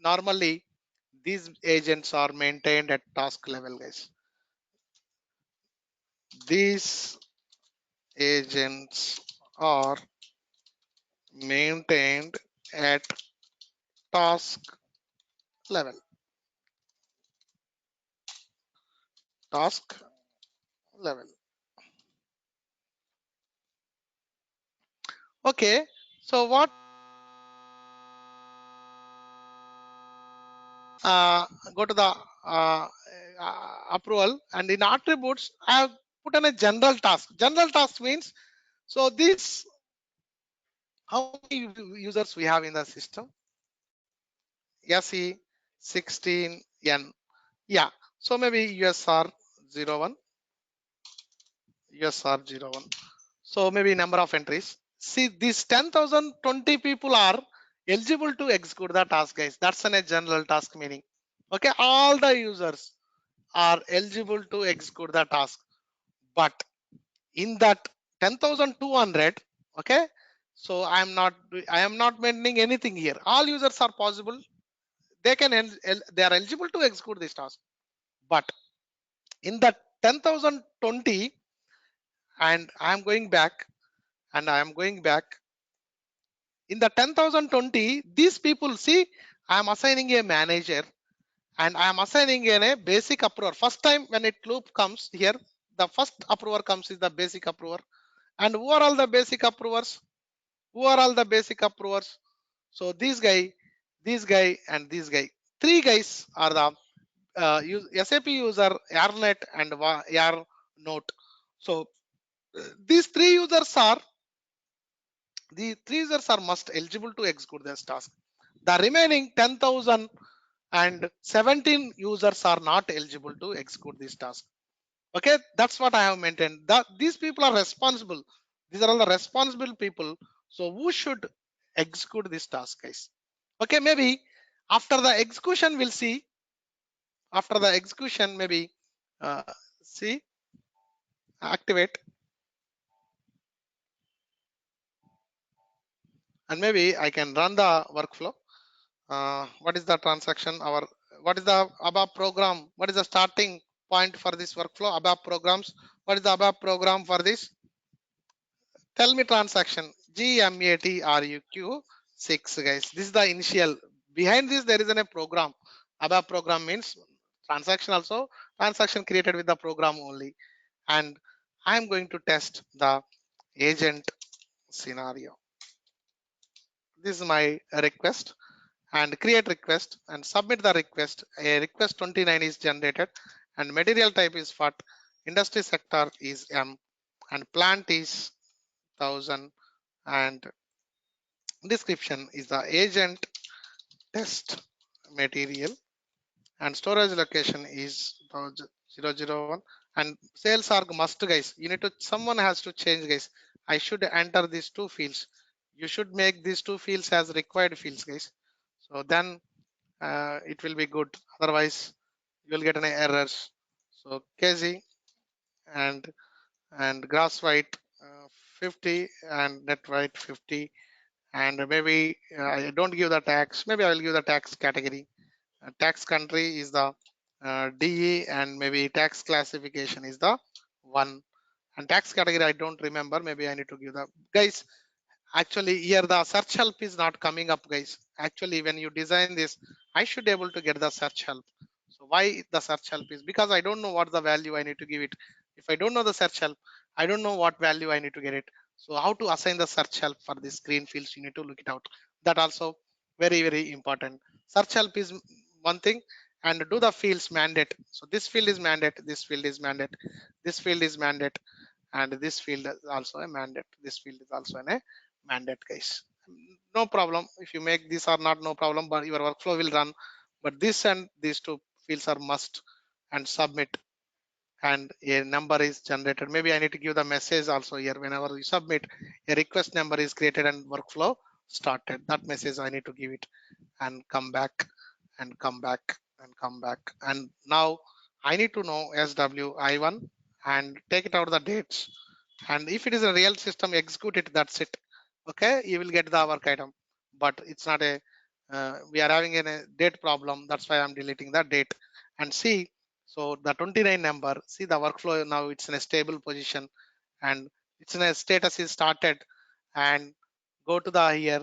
normally these agents are maintained at task level, guys. These agents are maintained at task level, task level. Okay, so what go to the approval, and in attributes I have put in a general task. General task means, so this, how many users we have in the system? SE 16N. Yeah, so maybe USR 01, USR 01. So maybe number of entries. See, these 10,020 people are eligible to execute the task, guys. That's a general task meaning. Okay, all the users are eligible to execute the task. But in that 10,200, okay, so I am not mentioning anything here. All users are possible. They can they are eligible to execute this task. But in that 10,020, and I am going back, and I am going back in the 10,020, these people, see, I am assigning a manager, and I am assigning in a basic approver. First time when it loop comes here, the first approver comes is the basic approver. And who are all the basic approvers? Who are all the basic approvers? So this guy, and this guy. Three guys are the SAP user, AirNet and AirNote. So these three users are the three users are must eligible to execute this task. The remaining 10,017 users are not eligible to execute this task. Okay, that's what I have maintained. That these people are responsible. These are all the responsible people. So who should execute this task, guys? Okay, maybe after the execution, we'll see. After the execution, maybe uh, see, activate, and maybe I can run the workflow. What is the transaction? What is the ABAP program? What is the starting point for this workflow? ABAP programs. What is the ABAP program for this? Tell me transaction. GMATRUQ 6, guys. This is the initial. Behind this, there is a program. ABAP program means transaction also. Transaction created with the program only. And I'm going to test the agent scenario. This is my request, and create request and submit the request. A request 29 is generated, and material type is FAT, industry sector is M, and plant is 1000, and description is the agent test material, and storage location is 001, and sales arc must, guys. You need to, someone has to change, guys. I should enter these two fields. You should make these two fields as required fields, guys. So then it will be good. Otherwise, you will get an errors. So KZ and gross weight 50 and net weight 50, and maybe I don't give the tax. Maybe I will give the tax category. Tax country is the DE, and maybe tax classification is the 1, and tax category I don't remember. Maybe I need to give the, guys. Actually here the search help is not coming up, guys. Actually when you design this, I should able to get the search help. So why the search help is because I don't know what the value I need to give it. If I don't know the search help, I don't know what value I need to get it. So how to assign the search help for this green fields, you need to look it out. That also very important. Search help is one thing, and do the fields mandate. So this field is mandate, this field is mandate, this field is mandate, and this field is also a mandate, this field is also a mandate, guys. No problem if you make these are not, no problem, but your workflow will run. But this and these two fields are must, and submit, and a number is generated. Maybe I need to give the message also here. Whenever you submit, a request number is created and workflow started. That message I need to give it, and come back, and come back, and come back. And now I need to know SWI1, and take it out the dates. And if it is a real system, execute it. That's it. Okay, you will get the work item. But it's not a we are having a date problem. That's why I'm deleting the date. And see, so the 29 number, see the workflow now, it's in a stable position, and it's in a status is started. And go to the here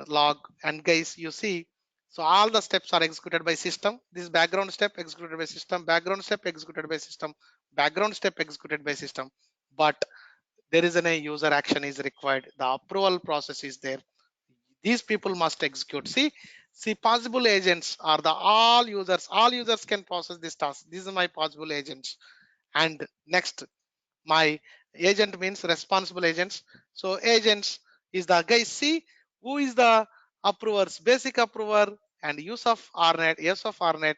log, and guys, you see So all the steps are executed by system. This background step executed by system, background step executed by system, background step executed by system. But there is a user action is required. The approval process is there. These people must execute. See, possible agents are the all users. All users can process this task. These are my possible agents. And next, my agent means responsible agents. So agents is the guy. See who is the approvers, basic approver and use of rnet, yes of rnet,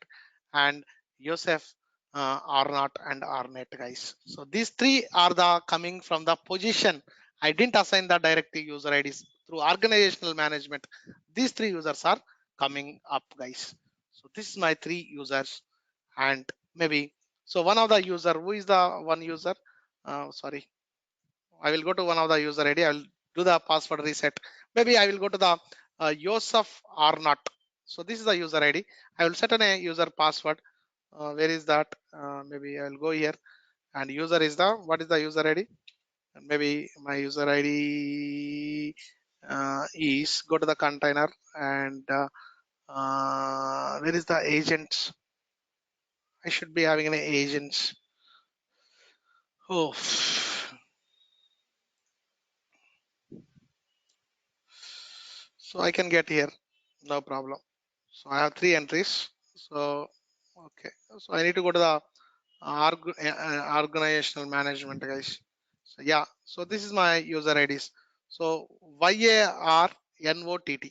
and Yosef r0 and rnet, guys. So these three are the coming from the position. I didn't assign the direct user IDs through organizational management. These three users are coming up, guys. So this is my three users. And maybe so one of the user, who is the one user, sorry, I will go to one of the user ID. I will do the password reset. Maybe I will go to the Yosef or not. So this is the user ID. I will set a user password. Where is that? Maybe I will go here, and user is the, what is the user ID? And maybe my user ID is, go to the container, and where is the agent? I should be having an agent. Oh, so I can get here, no problem. So I have three entries. So okay, so I need to go to the organizational management, guys. So yeah, so this is my user IDs. So YARNOTT, YARNOTT,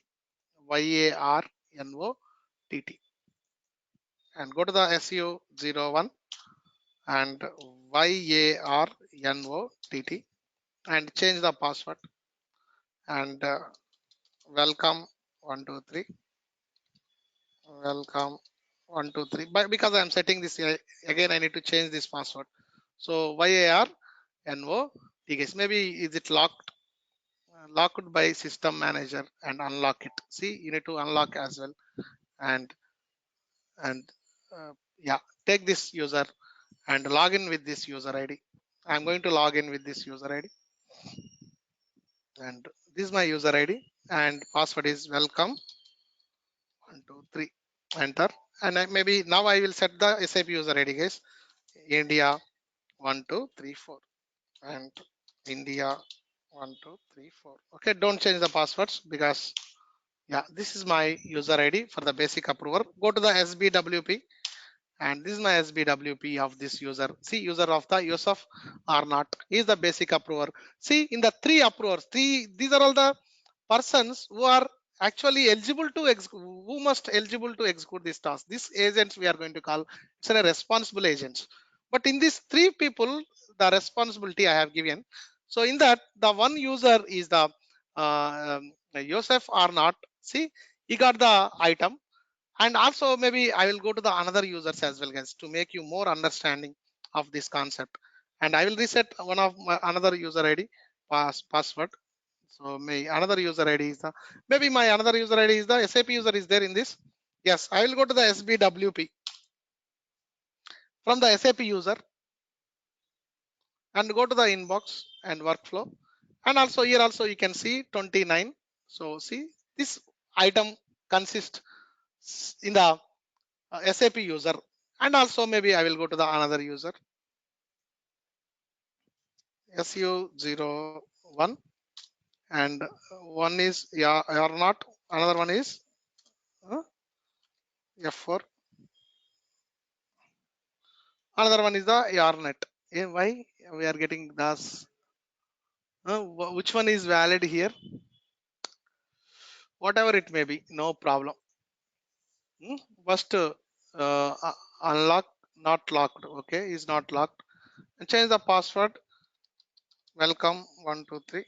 and go to the SU01 and YARNOTT and change the password, and welcome 123, welcome 123. But because I'm setting this again, I need to change this password. So YARNOTT, guys. Maybe is it locked? Locked by system manager, and unlock it. See, you need to unlock as well. And and yeah, take this user and log in with this user ID. I'm going to log in with this user ID, and this is my user ID, and password is welcome 123. Enter. And maybe now I will set the SAP user ID, guys. India 1234, and India 1234. Okay, don't change the passwords, because yeah, this is my user ID for the basic approver. Go to the SBWP, and this is my SBWP of this user. See, user of the Yusuf or not is the basic approver. See, in the three approvers, these are all the persons who are actually eligible to who must eligible to execute this task. These agents we are going to call, it's a responsible agents. But in these three people, the responsibility I have given. So in that, the one user is the Yosef or not. See, he got the item. And also maybe I will go to the another users as well, guys, to make you more understanding of this concept. And I will reset one of my another user ID password. So my another user ID is the, maybe my another user ID is the SAP user is there in this. Yes, I will go to the SBWP from the SAP user and go to the inbox and workflow. And also here also you can see 29. So see, this item consists in the SAP user. And also maybe I will go to the another user, SU01, and one is, yeah, or not, another one is F4, another one is the yarnet. Why we are getting this? Which one is valid here? Whatever it may be, no problem. First, unlock, not locked. Okay, is not locked. And change the password. Welcome 123.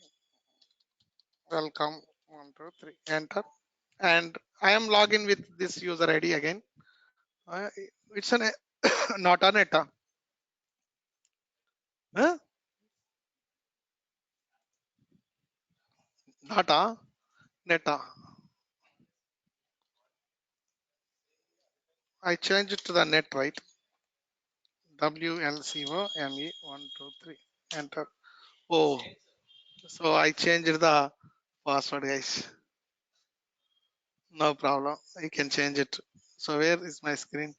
Welcome 123. Enter. And I am logging with this user ID again. It's an not a neta. Huh? Not a neta. I changed it to the net, right? WLCOME123. Enter. Oh, so I changed the password, guys. No problem. I can change it. So where is my screen?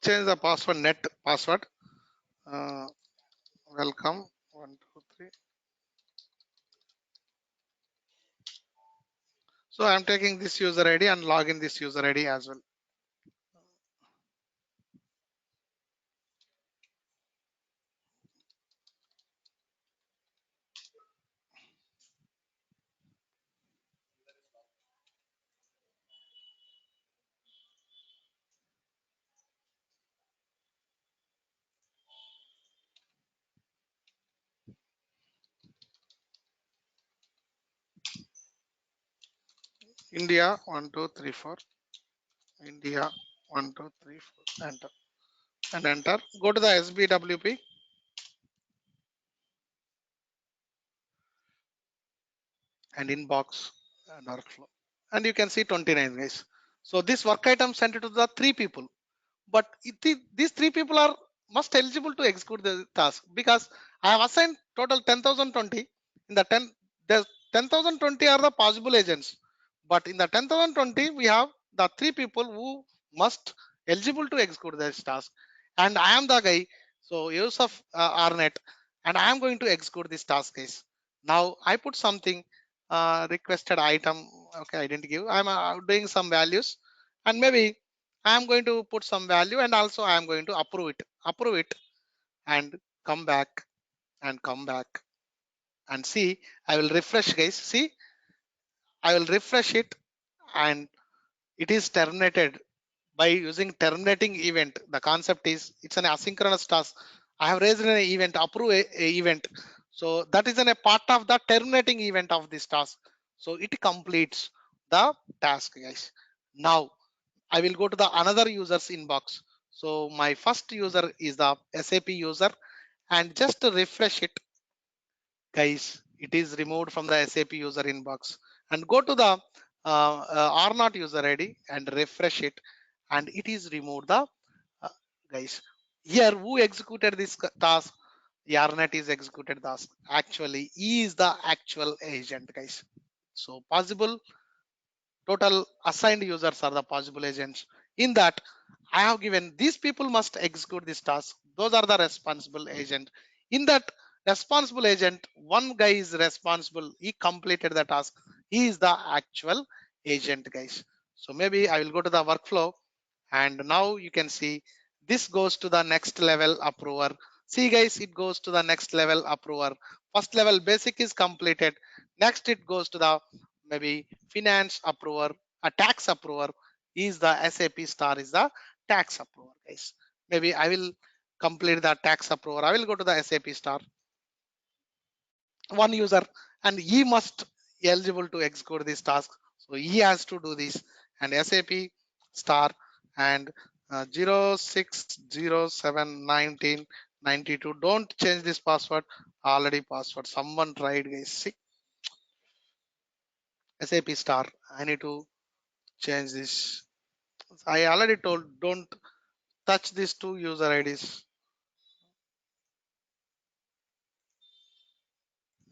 Change the password, net password. Uh, welcome. 1, 2, 3. So I'm taking this user ID and log in this user ID as well. India 1, 2, 3, 4. India 1, 2, 3, 4. Enter and enter. Go to the SBWP and inbox and workflow. And you can see 29 guys. So this work item sent it to the 3 people. But these 3 people are must eligible to execute the task because I have assigned total 10,020. In the 10,020 are the possible agents, but in the 10,020 we have the 3 people who must eligible to execute this task, and I am the guy. So use of RNet, and I am going to execute this task case. Now I put something requested item. Okay, I didn't give. I'm doing some values, and maybe I am going to put some value, and also I am going to approve it, and come back and come back and see. I will refresh, guys. See, I will refresh it, and it is terminated by using terminating event. The concept is it's an asynchronous task. I have raised an event, approve a event. So that is a part of the terminating event of this task. So it completes the task, guys. Now I will go to the another user's inbox. So my first user is the SAP user, and just to refresh it, guys, it is removed from the SAP user inbox. And go to the R0 user ID and refresh it, and it is removed. The uh, guys here who executed this task, Yarnet is executed task. Actually, he is the actual agent, guys. So possible total assigned users are the possible agents. In that, I have given these people must execute this task. Those are the responsible agent. In that responsible agent, one guy is responsible. He completed the task. He is the actual agent, guys. So maybe I will go to the workflow, and now you can see this goes to the next level approver. See, guys, it goes to the next level approver. First level basic is completed. Next, it goes to the maybe finance approver, a tax approver is the SAP star is the tax approver, guys. Maybe I will complete the tax approver. I will go to the SAP star, one user, and he must eligible to execute this task. So he has to do this, and SAP star and 06071992. Don't change this password. Already password. Someone tried, guys. See, SAP star. I need to change this. I already told don't touch these 2 user IDs.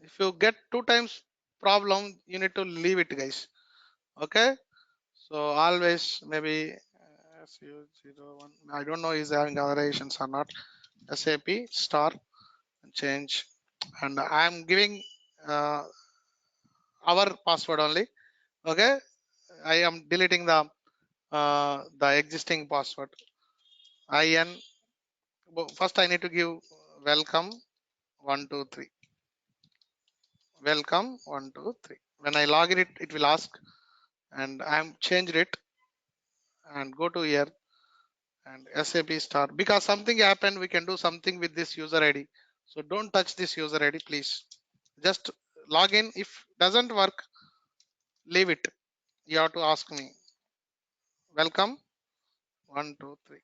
If you get 2 times problem, you need to leave it, guys. Okay. So always maybe SU01. I don't know is having other agents or not. SAP star change, and I'm giving uh, our password only. Okay. I am deleting the existing password. IN. First, I need to give welcome 1, 2, 3. Welcome 1, 2, 3. When I log in, it will ask, and I'm changed it and go to here and SAP star, because something happened. We can do something with this user ID. So don't touch this user ID, please. Just log in. If doesn't work, leave it. You have to ask me. Welcome 1, 2, 3.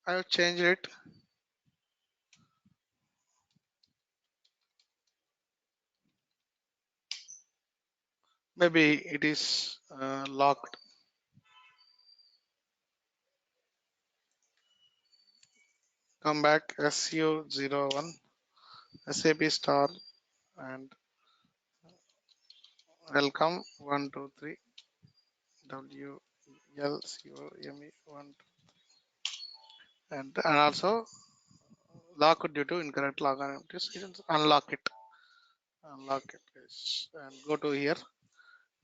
I have changed it. maybe it is locked. Come back SU01 SAP star and welcome 123 WLCOME1 and also lock due to incorrect login identities. Unlock it. Unlock it guys and go to here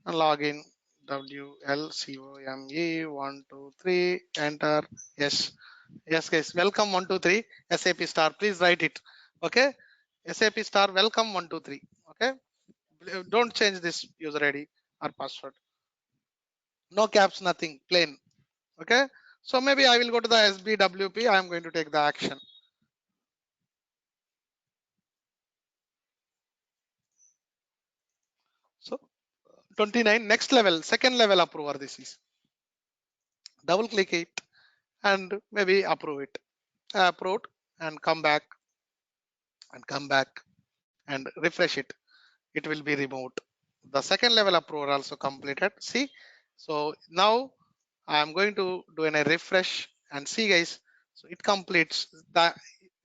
and log in WLCOME123 enter. Yes. Yes guys, welcome 123 SAP star. Please write it. Okay. SAP star welcome 123. Okay. Don't change this user ID or password. No caps, nothing, plain. Okay. So maybe I will go to the SBWP. I am going to take the action. So 29 next level, second level approver. This is double click it and maybe approve it. Approve and come back and refresh it. It will be removed. The second level approval also completed. See, so now I am going to do a refresh and see guys. So it completes the,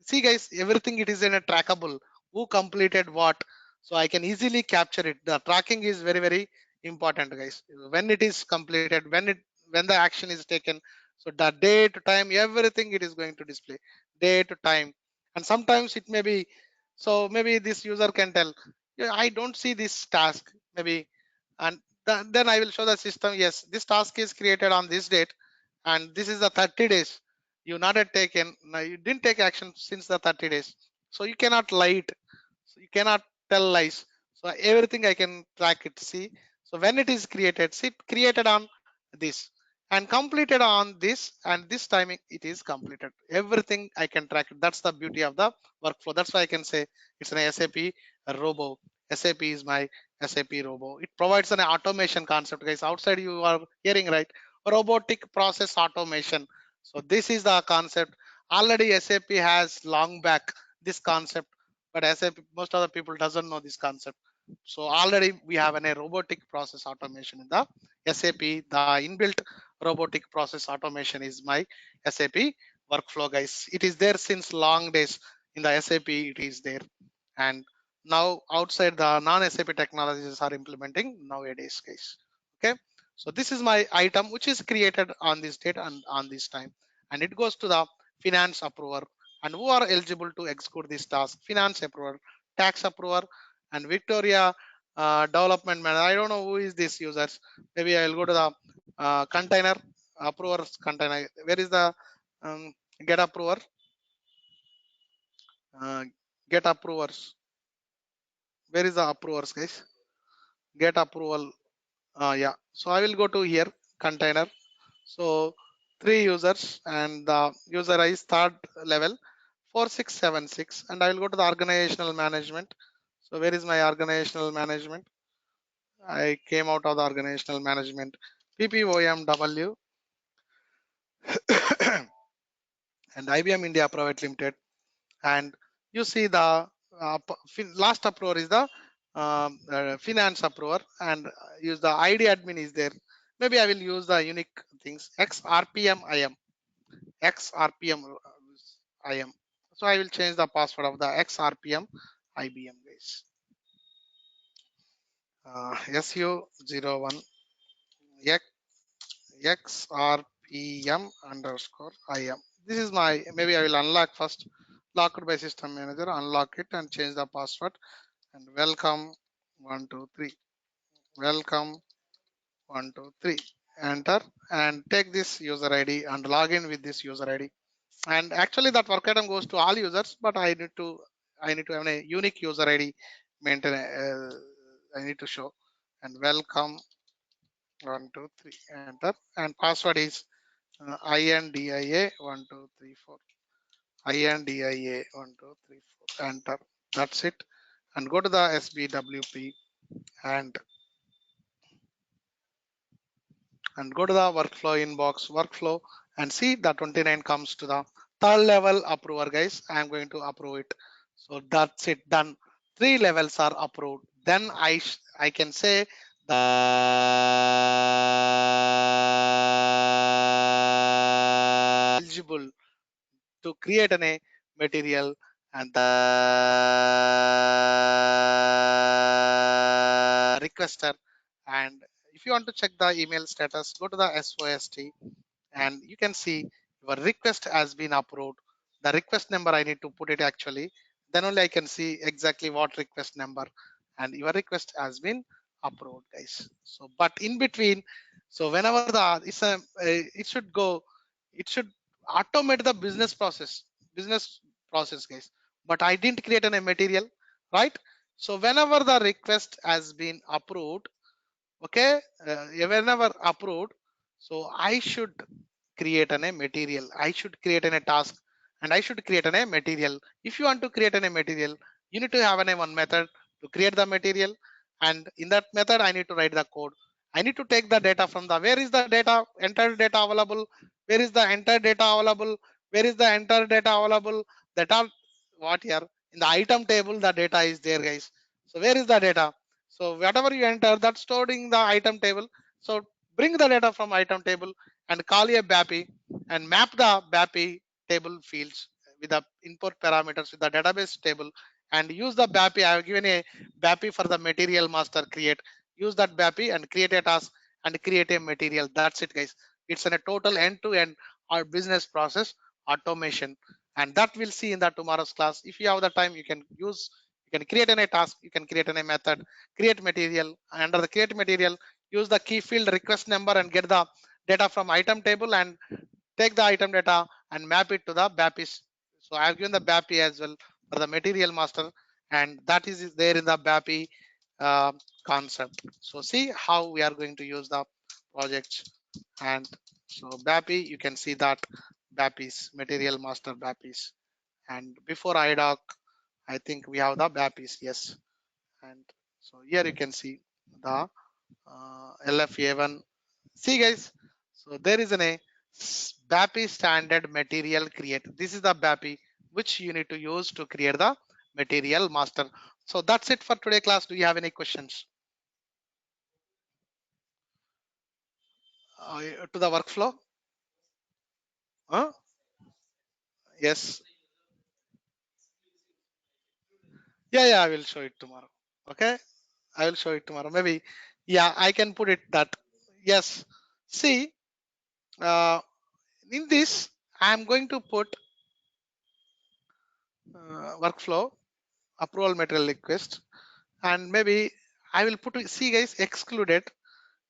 see guys, everything it is in a trackable. Who completed what? So I can easily capture it. The tracking is very, very important guys. When it is completed, when the action is taken, so the day to time, everything it is going to display day to time. And sometimes it may be, so maybe this user can tell, yeah, I don't see this task maybe, and then I will show the system, yes, this task is created on this date and this is the 30 days you not yet taken. Now you didn't take action since the 30 days, so you cannot lie it, so you cannot tell lies. So everything I can track it. See, so when it is created, see, created on this and completed on this, and this timing it is completed, everything I can track it. That's the beauty of the workflow. That's why I can say it's an SAP robo. SAP is my SAP robo. It provides an automation concept guys. Outside you are hearing, right? Robotic process automation. So this is the concept. Already SAP has long back this concept, but SAP, most of the people doesn't know this concept. So already we have a robotic process automation in the SAP. The inbuilt robotic process automation is my SAP workflow guys. It is there since long days in the SAP. It is there, and now outside the non-SAP technologies are implementing nowadays guys. Okay, so this is my item which is created on this date and on this time, and it goes to the finance approver. And who are eligible to execute this task? Finance approver, tax approver, and Victoria development manager. I don't know who is this users. Maybe I'll go to the container approvers container. Where is the um, get approver? Uh, get approvers. Where is the approvers, guys? Get approval. Yeah. So I will go to here container. So 3 users and the user is third level 4676, and I will go to the organizational management. So where is my organizational management? I came out of the organizational management, PPOMW and IBM India Private Limited. And you see the last approver is the finance approver, and use the ID admin is there. Maybe I will use the unique things XRPM IM. XRPM IM. So I will change the password of the XRPM IBM guys. SU01 XRPM underscore IM. This is my, maybe I will unlock first. Locked by system manager, unlock it and change the password. And welcome 123. Welcome 123. Enter and take this user ID and log in with this user ID. And actually that work item goes to all users, but I need to have a unique user ID maintain. I need to show and welcome 123. Enter and password is INDIA 1234. INDIA 1234. Enter. That's it. And go to the SBWP and go to the workflow inbox workflow and see the 29 comes to the third level approver guys. I am going to approve it. So that's it, done. 3 levels are approved. Then I can say the eligible to create a material and the requester. And if you want to check the email status, go to the SOST and you can see your request has been approved. The request number I need to put it actually, then only I can see exactly what request number, and your request has been approved, guys. So but in between, so whenever the it should go, it should automate the business process, guys. But I didn't create a material, right? So whenever the request has been approved, okay, whenever approved, so I should create a material, I should create a task, and I should create a material. If you want to create a material, you need to have one method to create the material, and in that method I need to write the code. I need to take the data from the, where is the data, entered data available, where is the entered data available, where is the entered data available, that are what here in the item table the data is there, guys. So where is the data? So whatever you enter, that's stored in the item table. So bring the data from item table and call a BAPI and map the BAPI table fields with the input parameters with the database table, and use the BAPI. I have given a BAPI for the material master create. Use that BAPI and create a task and create a material. That's it, guys. It's a total end-to-end our business process automation, and that we'll see in the tomorrow's class. If you have the time, you can use, you can create a task, you can create a method, create material. Under the create material, use the key field request number and get the data from item table and take the item data and map it to the BAPIs. So I have given the BAPI as well for the material master, and that is there in the BAPI uh, concept. So see how we are going to use the projects. And so BAPI, you can see that BAPIs, material master BAPIs. And before IDOC, I think we have the BAPIs, yes. And so here you can see the LFA1. See, guys, so there is a BAPI standard material create. This is the BAPI which you need to use to create the material master. So that's it for today class. Do you have any questions to the workflow? Huh? Yes. Yeah, I will show it tomorrow. Okay, I will show it tomorrow. Maybe, yeah, I can put it that. Yes. See, uh, in this, I am going to put workflow approval material request, and maybe I will put, see, guys, excluded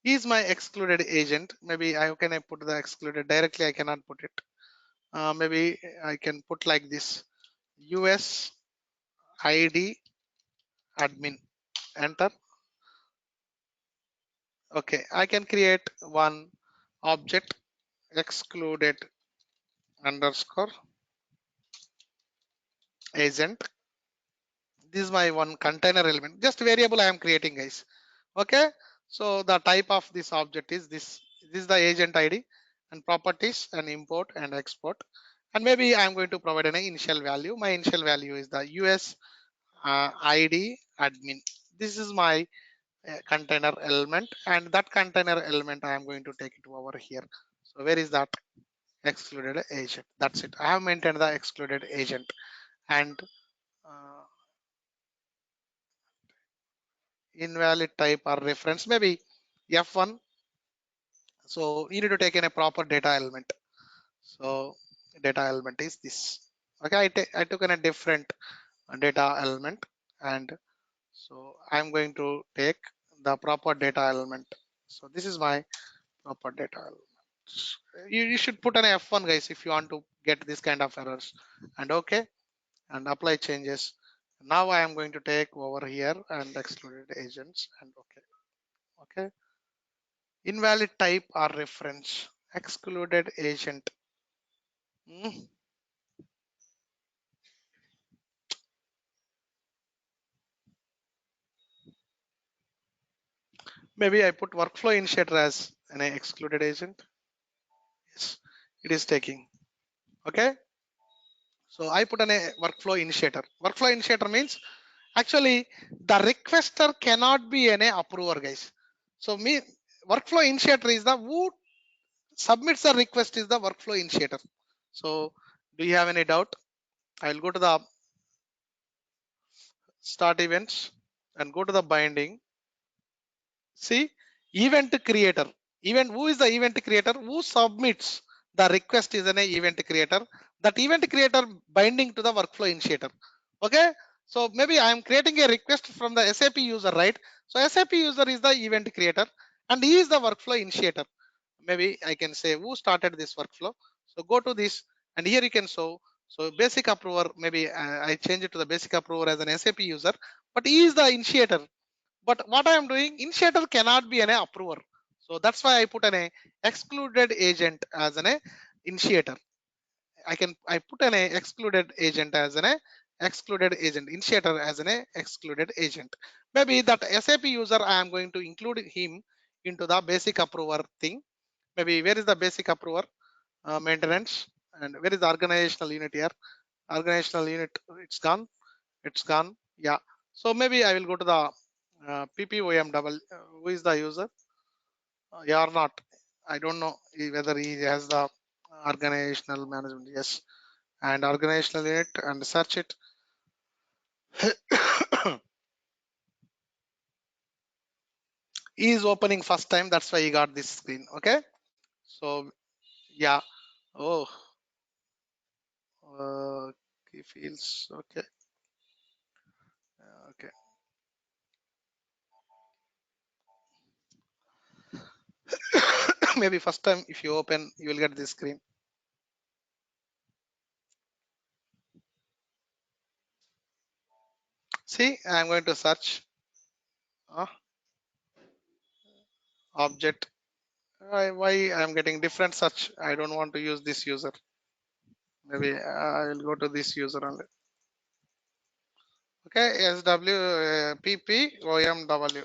is my excluded agent. Maybe I can I put the excluded directly. I cannot put it. Maybe I can put like this: US ID admin. Enter. Okay, I can create one object excluded underscore agent. This is my one container element, just variable I am creating, guys. Okay, so the type of this object is this. This is the agent ID and properties and import and export. And maybe I'm going to provide an initial value. My initial value is the US ID admin. This is my container element, and that container element I am going to take it over here. So where is that excluded agent? That's it. I have maintained the excluded agent. And uh, invalid type or reference, maybe F1. So you need to take in a proper data element. So data element is this. Okay, I took in a different data element, and so I'm going to take the proper data element. So this is my proper data element. You should put an F1, guys, if you want to get this kind of errors. And okay, and apply changes. Now I am going to take over here and excluded agents and okay. Okay, invalid type or reference, excluded agent. Hmm. Maybe I put workflow initiator as an excluded agent. Yes, it is taking. Okay, so I put a workflow initiator. Workflow initiator means actually the requester cannot be an approver, guys. So me workflow initiator is the who submits the request is the workflow initiator. So do you have any doubt? I will go to the start events and go to the binding. See, event creator. Event, who is the event creator? Who submits the request is an event creator. That event creator binding to the workflow initiator. Okay. So maybe I am creating a request from the SAP user, right? So SAP user is the event creator and he is the workflow initiator. Maybe I can say who started this workflow. So go to this and here you can show. So basic approver, maybe I change it to the basic approver as an SAP user, but he is the initiator. But what I am doing, initiator cannot be an approver. So that's why I put an excluded agent as an initiator. I put an excluded agent as an excluded agent, initiator as an excluded agent. Maybe that SAP user I am going to include him into the basic approver thing. Maybe where is the basic approver? Maintenance, and where is the organizational unit here? Organizational unit, it's gone. It's gone. Yeah. So maybe I will go to the PPOM double. Who is the user? Yeah or not? I don't know whether he has the organizational management. Yes. And organizational unit and search it. He is opening first time. That's why he got this screen. Okay. So yeah. Oh, he feels okay. Okay. Maybe first time if you open, you will get this screen. See, I'm going to search uh, object. Why I'm getting different search? I don't want to use this user. Maybe I will go to this user only. Okay, SW PPOMW.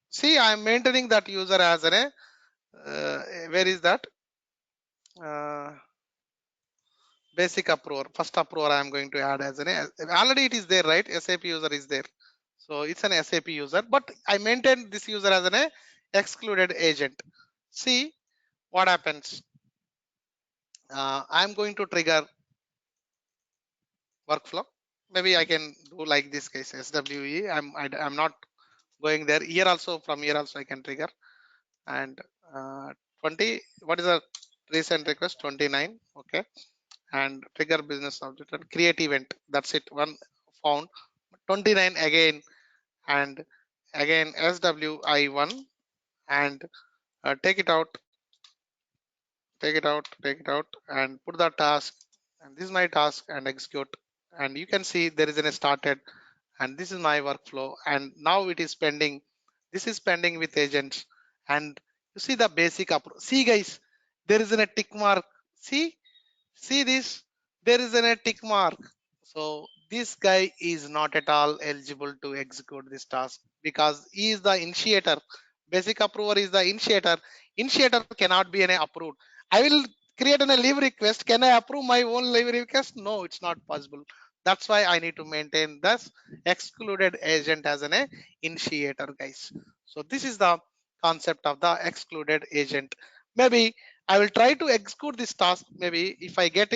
See, I'm maintaining that user as an where is that? Uh, Basic approver. First approver I am going to add as an already it is there, right? SAP user is there. So it's an SAP user, but I maintain this user as an excluded agent. See what happens. I'm going to trigger workflow. Maybe I can do like this case SWE. I'm not going there. Here also, from here also I can trigger. And 20. What is the recent request? 29. Okay. And trigger business object and create event. That's it. One found. 29 again, and again SWI1, and take it out, take it out, and put the task. And this is my task and execute. And you can see there is a started, and this is my workflow. And now it is pending. This is pending with agents. And you see the basic approach. See, guys, there is a tick mark. See this. There is a tick mark. So this guy is not at all eligible to execute this task because he is the initiator. Basic approver is the initiator. Initiator cannot be approved. I will create a leave request. Can I approve my own leave request? No, it's not possible. That's why I need to maintain this excluded agent as an initiator, guys. So this is the concept of the excluded agent. Maybe I will try to execute this task. Maybe if I get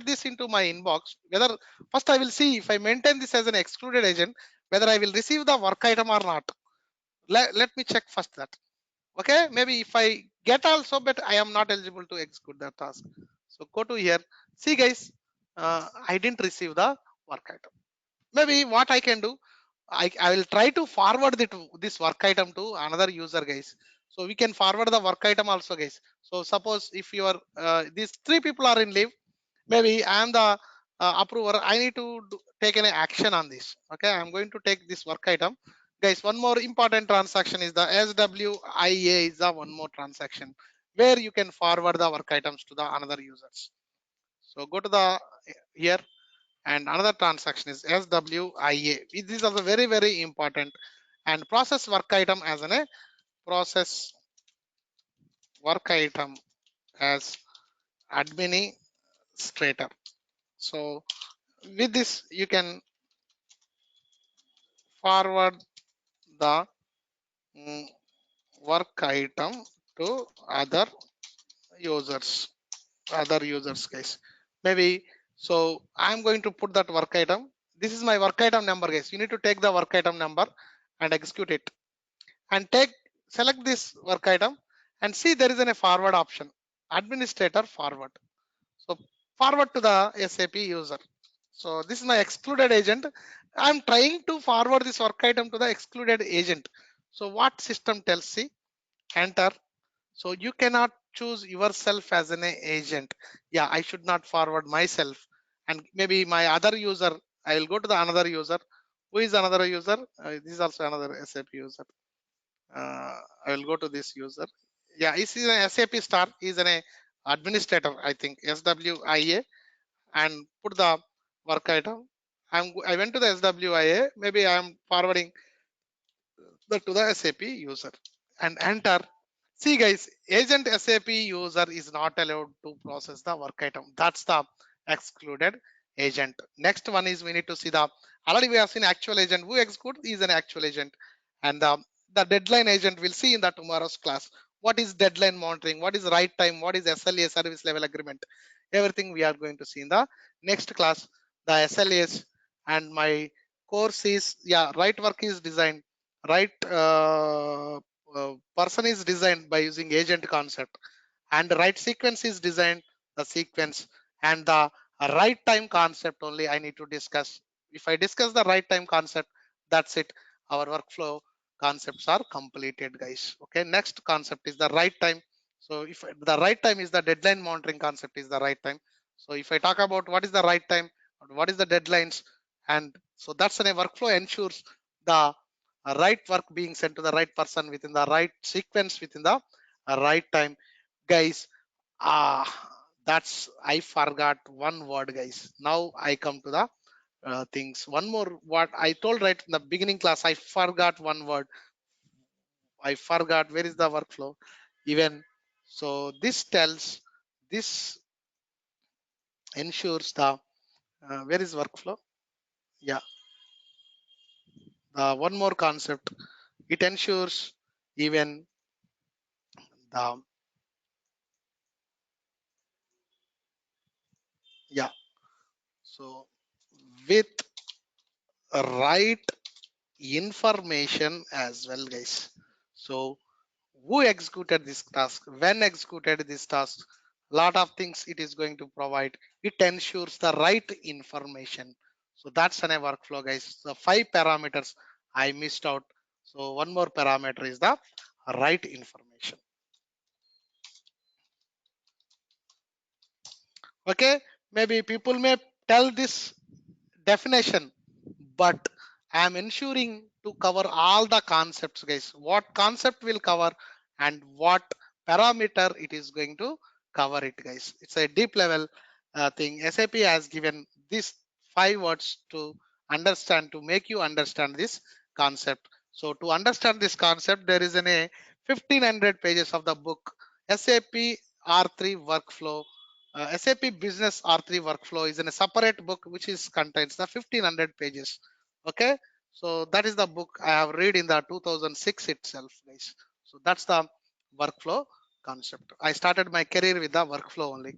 this into my inbox, whether first I will see if I maintain this as an excluded agent, whether I will receive the work item or not. Let me check first that. Okay, maybe if I get also, but I am not eligible to execute that task. So go to here. See, guys, I didn't receive the work item. Maybe what I can do, I will try to forward this work item to another user, guys. So we can forward the work item also, guys. So suppose if you are these three people are in leave, maybe I am the approver. I need to take an action on this. Okay, I'm going to take this work item, guys. One more important transaction is the SWIA is the one more transaction where you can forward the work items to the another users. So go to the here, and another transaction is SWIA. These are the very important. And process work item as a process work item as administrator. So with this you can forward the mm, work item to other users, guys. Maybe, so I'm going to put that work item. This is my work item number, guys. You need to take the work item number and execute it, and select this work item, and see there is a forward option, administrator forward. So forward to the SAP user. So this is my excluded agent. I'm trying to forward this work item to the excluded agent. So what system tells? See, enter. So you cannot choose yourself as an agent. Yeah, I should not forward myself, and maybe my other user. I will go to the another user. Who is another user? This is also another SAP user. I will go to this user. Yeah, this is an SAP star. He's an administrator, I think, SWIA, and put the work item. I went to the SWIA. Maybe I am forwarding that to the SAP user, and enter. See, guys, agent SAP user is not allowed to process the work item. That's the excluded agent. Next one is we need to see the, already we have seen actual agent. Who execute is an actual agent, and the deadline agent we'll see in the tomorrow's class. What is deadline monitoring? What is right time? What is SLA, service level agreement? Everything we are going to see in the next class. The SLAs, and my course is, yeah, right work is designed, right person is designed by using agent concept, and the right sequence is designed the sequence, and the right time concept only I need to discuss. If I discuss the right time concept, that's it. Our workflow concepts are completed, guys. Okay, next concept is the right time. So if the right time is the deadline monitoring concept is the right time. So if I talk about what is the right time, what is the deadlines, and so that's a workflow ensures the right work being sent to the right person within the right sequence within the right time, guys. Ah, that's, I forgot one word, guys. Now I come to the things. One more, what I told right in the beginning class, I forgot one word. I forgot where is the workflow even. So this tells, this ensures the where is workflow. Yeah, one more concept. It ensures even the, yeah, so with right information as well, guys. So who executed this task, when executed this task, lot of things it is going to provide. It ensures the right information. So that's an a workflow, guys. The 5 parameters I missed out. So one more parameter is the right information. Okay, maybe people may tell this definition, but I am ensuring to cover all the concepts, guys. What concept will cover and what parameter it is going to cover it, guys. It's a deep level thing. SAP has given these 5 words to understand, to make you understand this concept. So to understand this concept, there is an a 1500 pages of the book, SAP R3 workflow. SAP Business R3 workflow is in a separate book which is contains the 1500 pages. Okay, so that is the book I have read in the 2006 itself, guys. So that's the workflow concept. I started my career with the workflow only.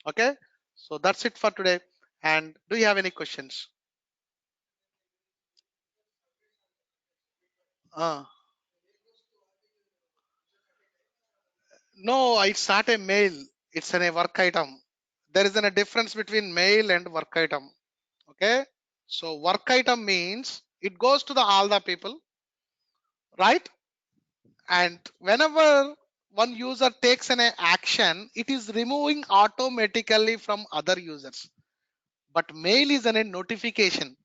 Okay, so that's it for today. And do you have any questions? Uh, no, it's not a mail. It's a work item. There is a difference between mail and work item. Okay, so work item means it goes to the all the people, right? And whenever one user takes an action, it is removing automatically from other users. But mail is a notification.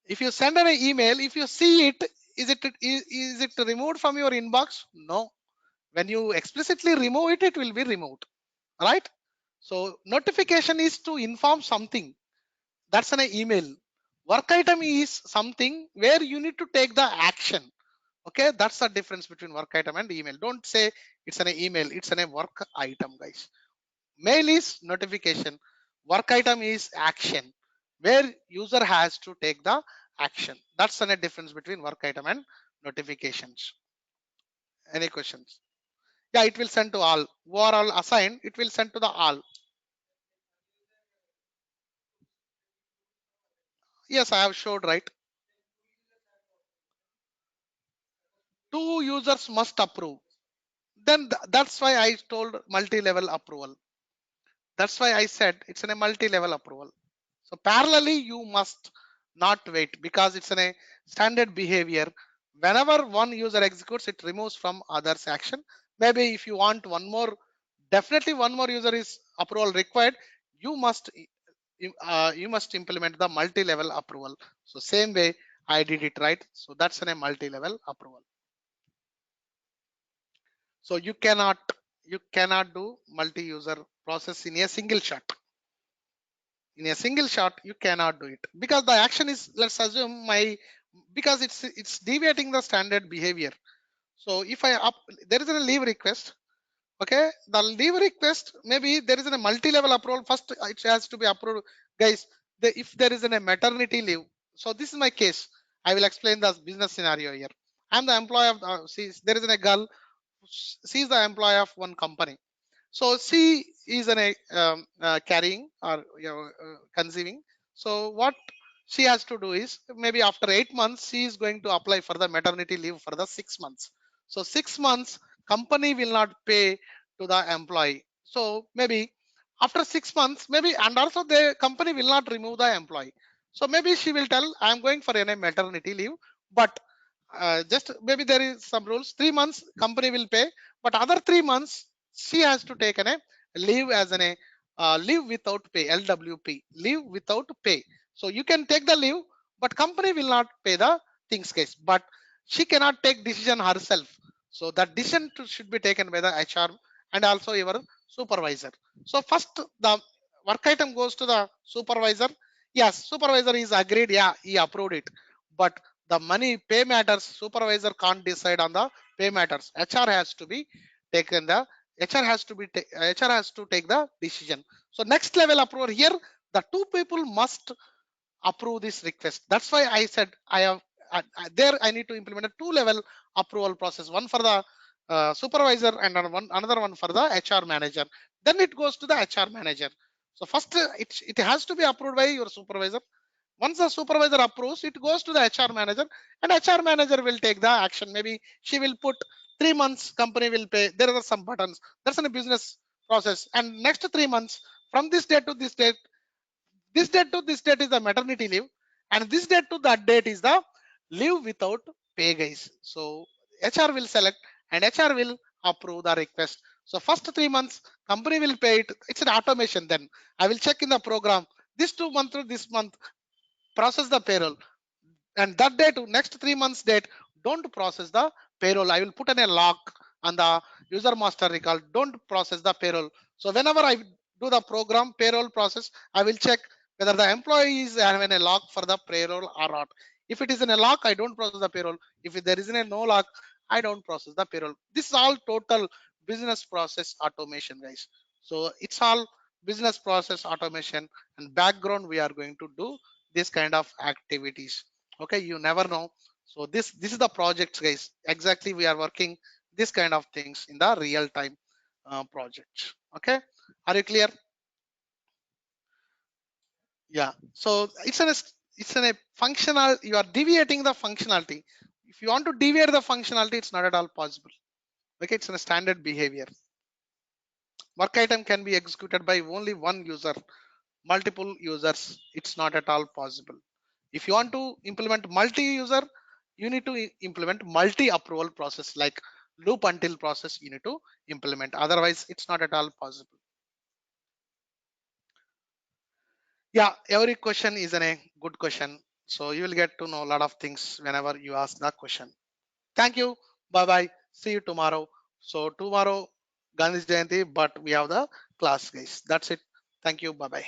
If you send an email, if you see it, is it removed from your inbox? No. When you explicitly remove it, it will be removed, right? So notification is to inform something. That's an email. Work item is something where you need to take the action. Okay, that's the difference between work item and email. Don't say it's an email, it's an a work item, guys. Mail is notification, work item is action, where user has to take the action. That's a difference between work item and notifications. Any questions? Yeah, it will send to all. Overall assigned, it will send to the all. Yes, I have showed, right? Two users must approve. Then that's why I told multi-level approval. That's why I said it's in a multi-level approval. So parallelly, you must not wait because it's in a standard behavior. Whenever one user executes, it removes from others action. Maybe if you want one more, definitely one more user is approval required. You must you must implement the multi-level approval. So same way I did it, right. So that's in a multi-level approval. So you cannot do multi-user process in a single shot. In a single shot you cannot do it because the action is, let's assume my, because it's deviating the standard behavior. So if I up, there is a leave request. Okay, the leave request, maybe there is a multi-level approval. First it has to be approved, guys. If there is a maternity leave, so this is my case. I will explain the business scenario here. I'm the employee of there is a girl. She is the employee of one company. So she is an carrying or conceiving. So what she has to do is, maybe after 8 months she is going to apply for the maternity leave for the 6 months. So 6 months company will not pay to the employee. So maybe after 6 months, maybe, and also the company will not remove the employee. So maybe she will tell, I am going for a maternity leave, but just maybe there is some rules. 3 months company will pay, but other 3 months she has to take a leave as an leave without pay, LWP, leave without pay. So you can take the leave, but company will not pay the things, guys. But she cannot take decision herself. So that decision should be taken by the HR and also your supervisor. So first the work item goes to the supervisor. Yes, supervisor is agreed. Yeah, he approved it. But the money pay matters, supervisor can't decide on the pay matters. HR has to be taken the HR has to take the decision. So next level approval here, the two people must approve this request. That's why I said I have there I need to implement a two level approval process, one for the supervisor and another one for the HR manager. Then it goes to the HR manager. So first it has to be approved by your supervisor. Once the supervisor approves, it goes to the HR manager, and HR manager will take the action. Maybe she will put 3 months company will pay. There are some buttons. That's in a business process. And next 3 months, from this date to this date to this date is the maternity leave, and this date to that date is the leave without pay, guys. So HR will select and HR will approve the request. So first 3 months company will pay it. It's an automation. Then I will check in the program, this 2 month to this month process the payroll, and that date to next 3 months date don't process the payroll. I will put in a lock on the user master record, don't process the payroll. So whenever I do the program payroll process, I will check whether the employee is having a lock for the payroll or not. If it is in a lock, I don't process the payroll. If there is in a no lock, I don't process the payroll. This is all total business process automation, guys. So it's all business process automation, and background we are going to do this kind of activities. Okay, you never know. So this is the projects, guys. Exactly, we are working this kind of things in the real time projects. Okay, are you clear? Yeah, so it's a functional, you are deviating the functionality. If you want to deviate the functionality, it's not at all possible. Okay, it's a standard behavior. Work item can be executed by only one user, multiple users it's not at all possible. If you want to implement multi-user, you need to implement multi-approval process, like loop until process you need to implement. Otherwise it's not at all possible. Yeah, every question is a good question. So you will get to know a lot of things whenever you ask the question. Thank you. Bye bye. See you tomorrow. So tomorrow Gandhi Jayanti, but we have the class, guys. That's it. Thank you. Bye bye.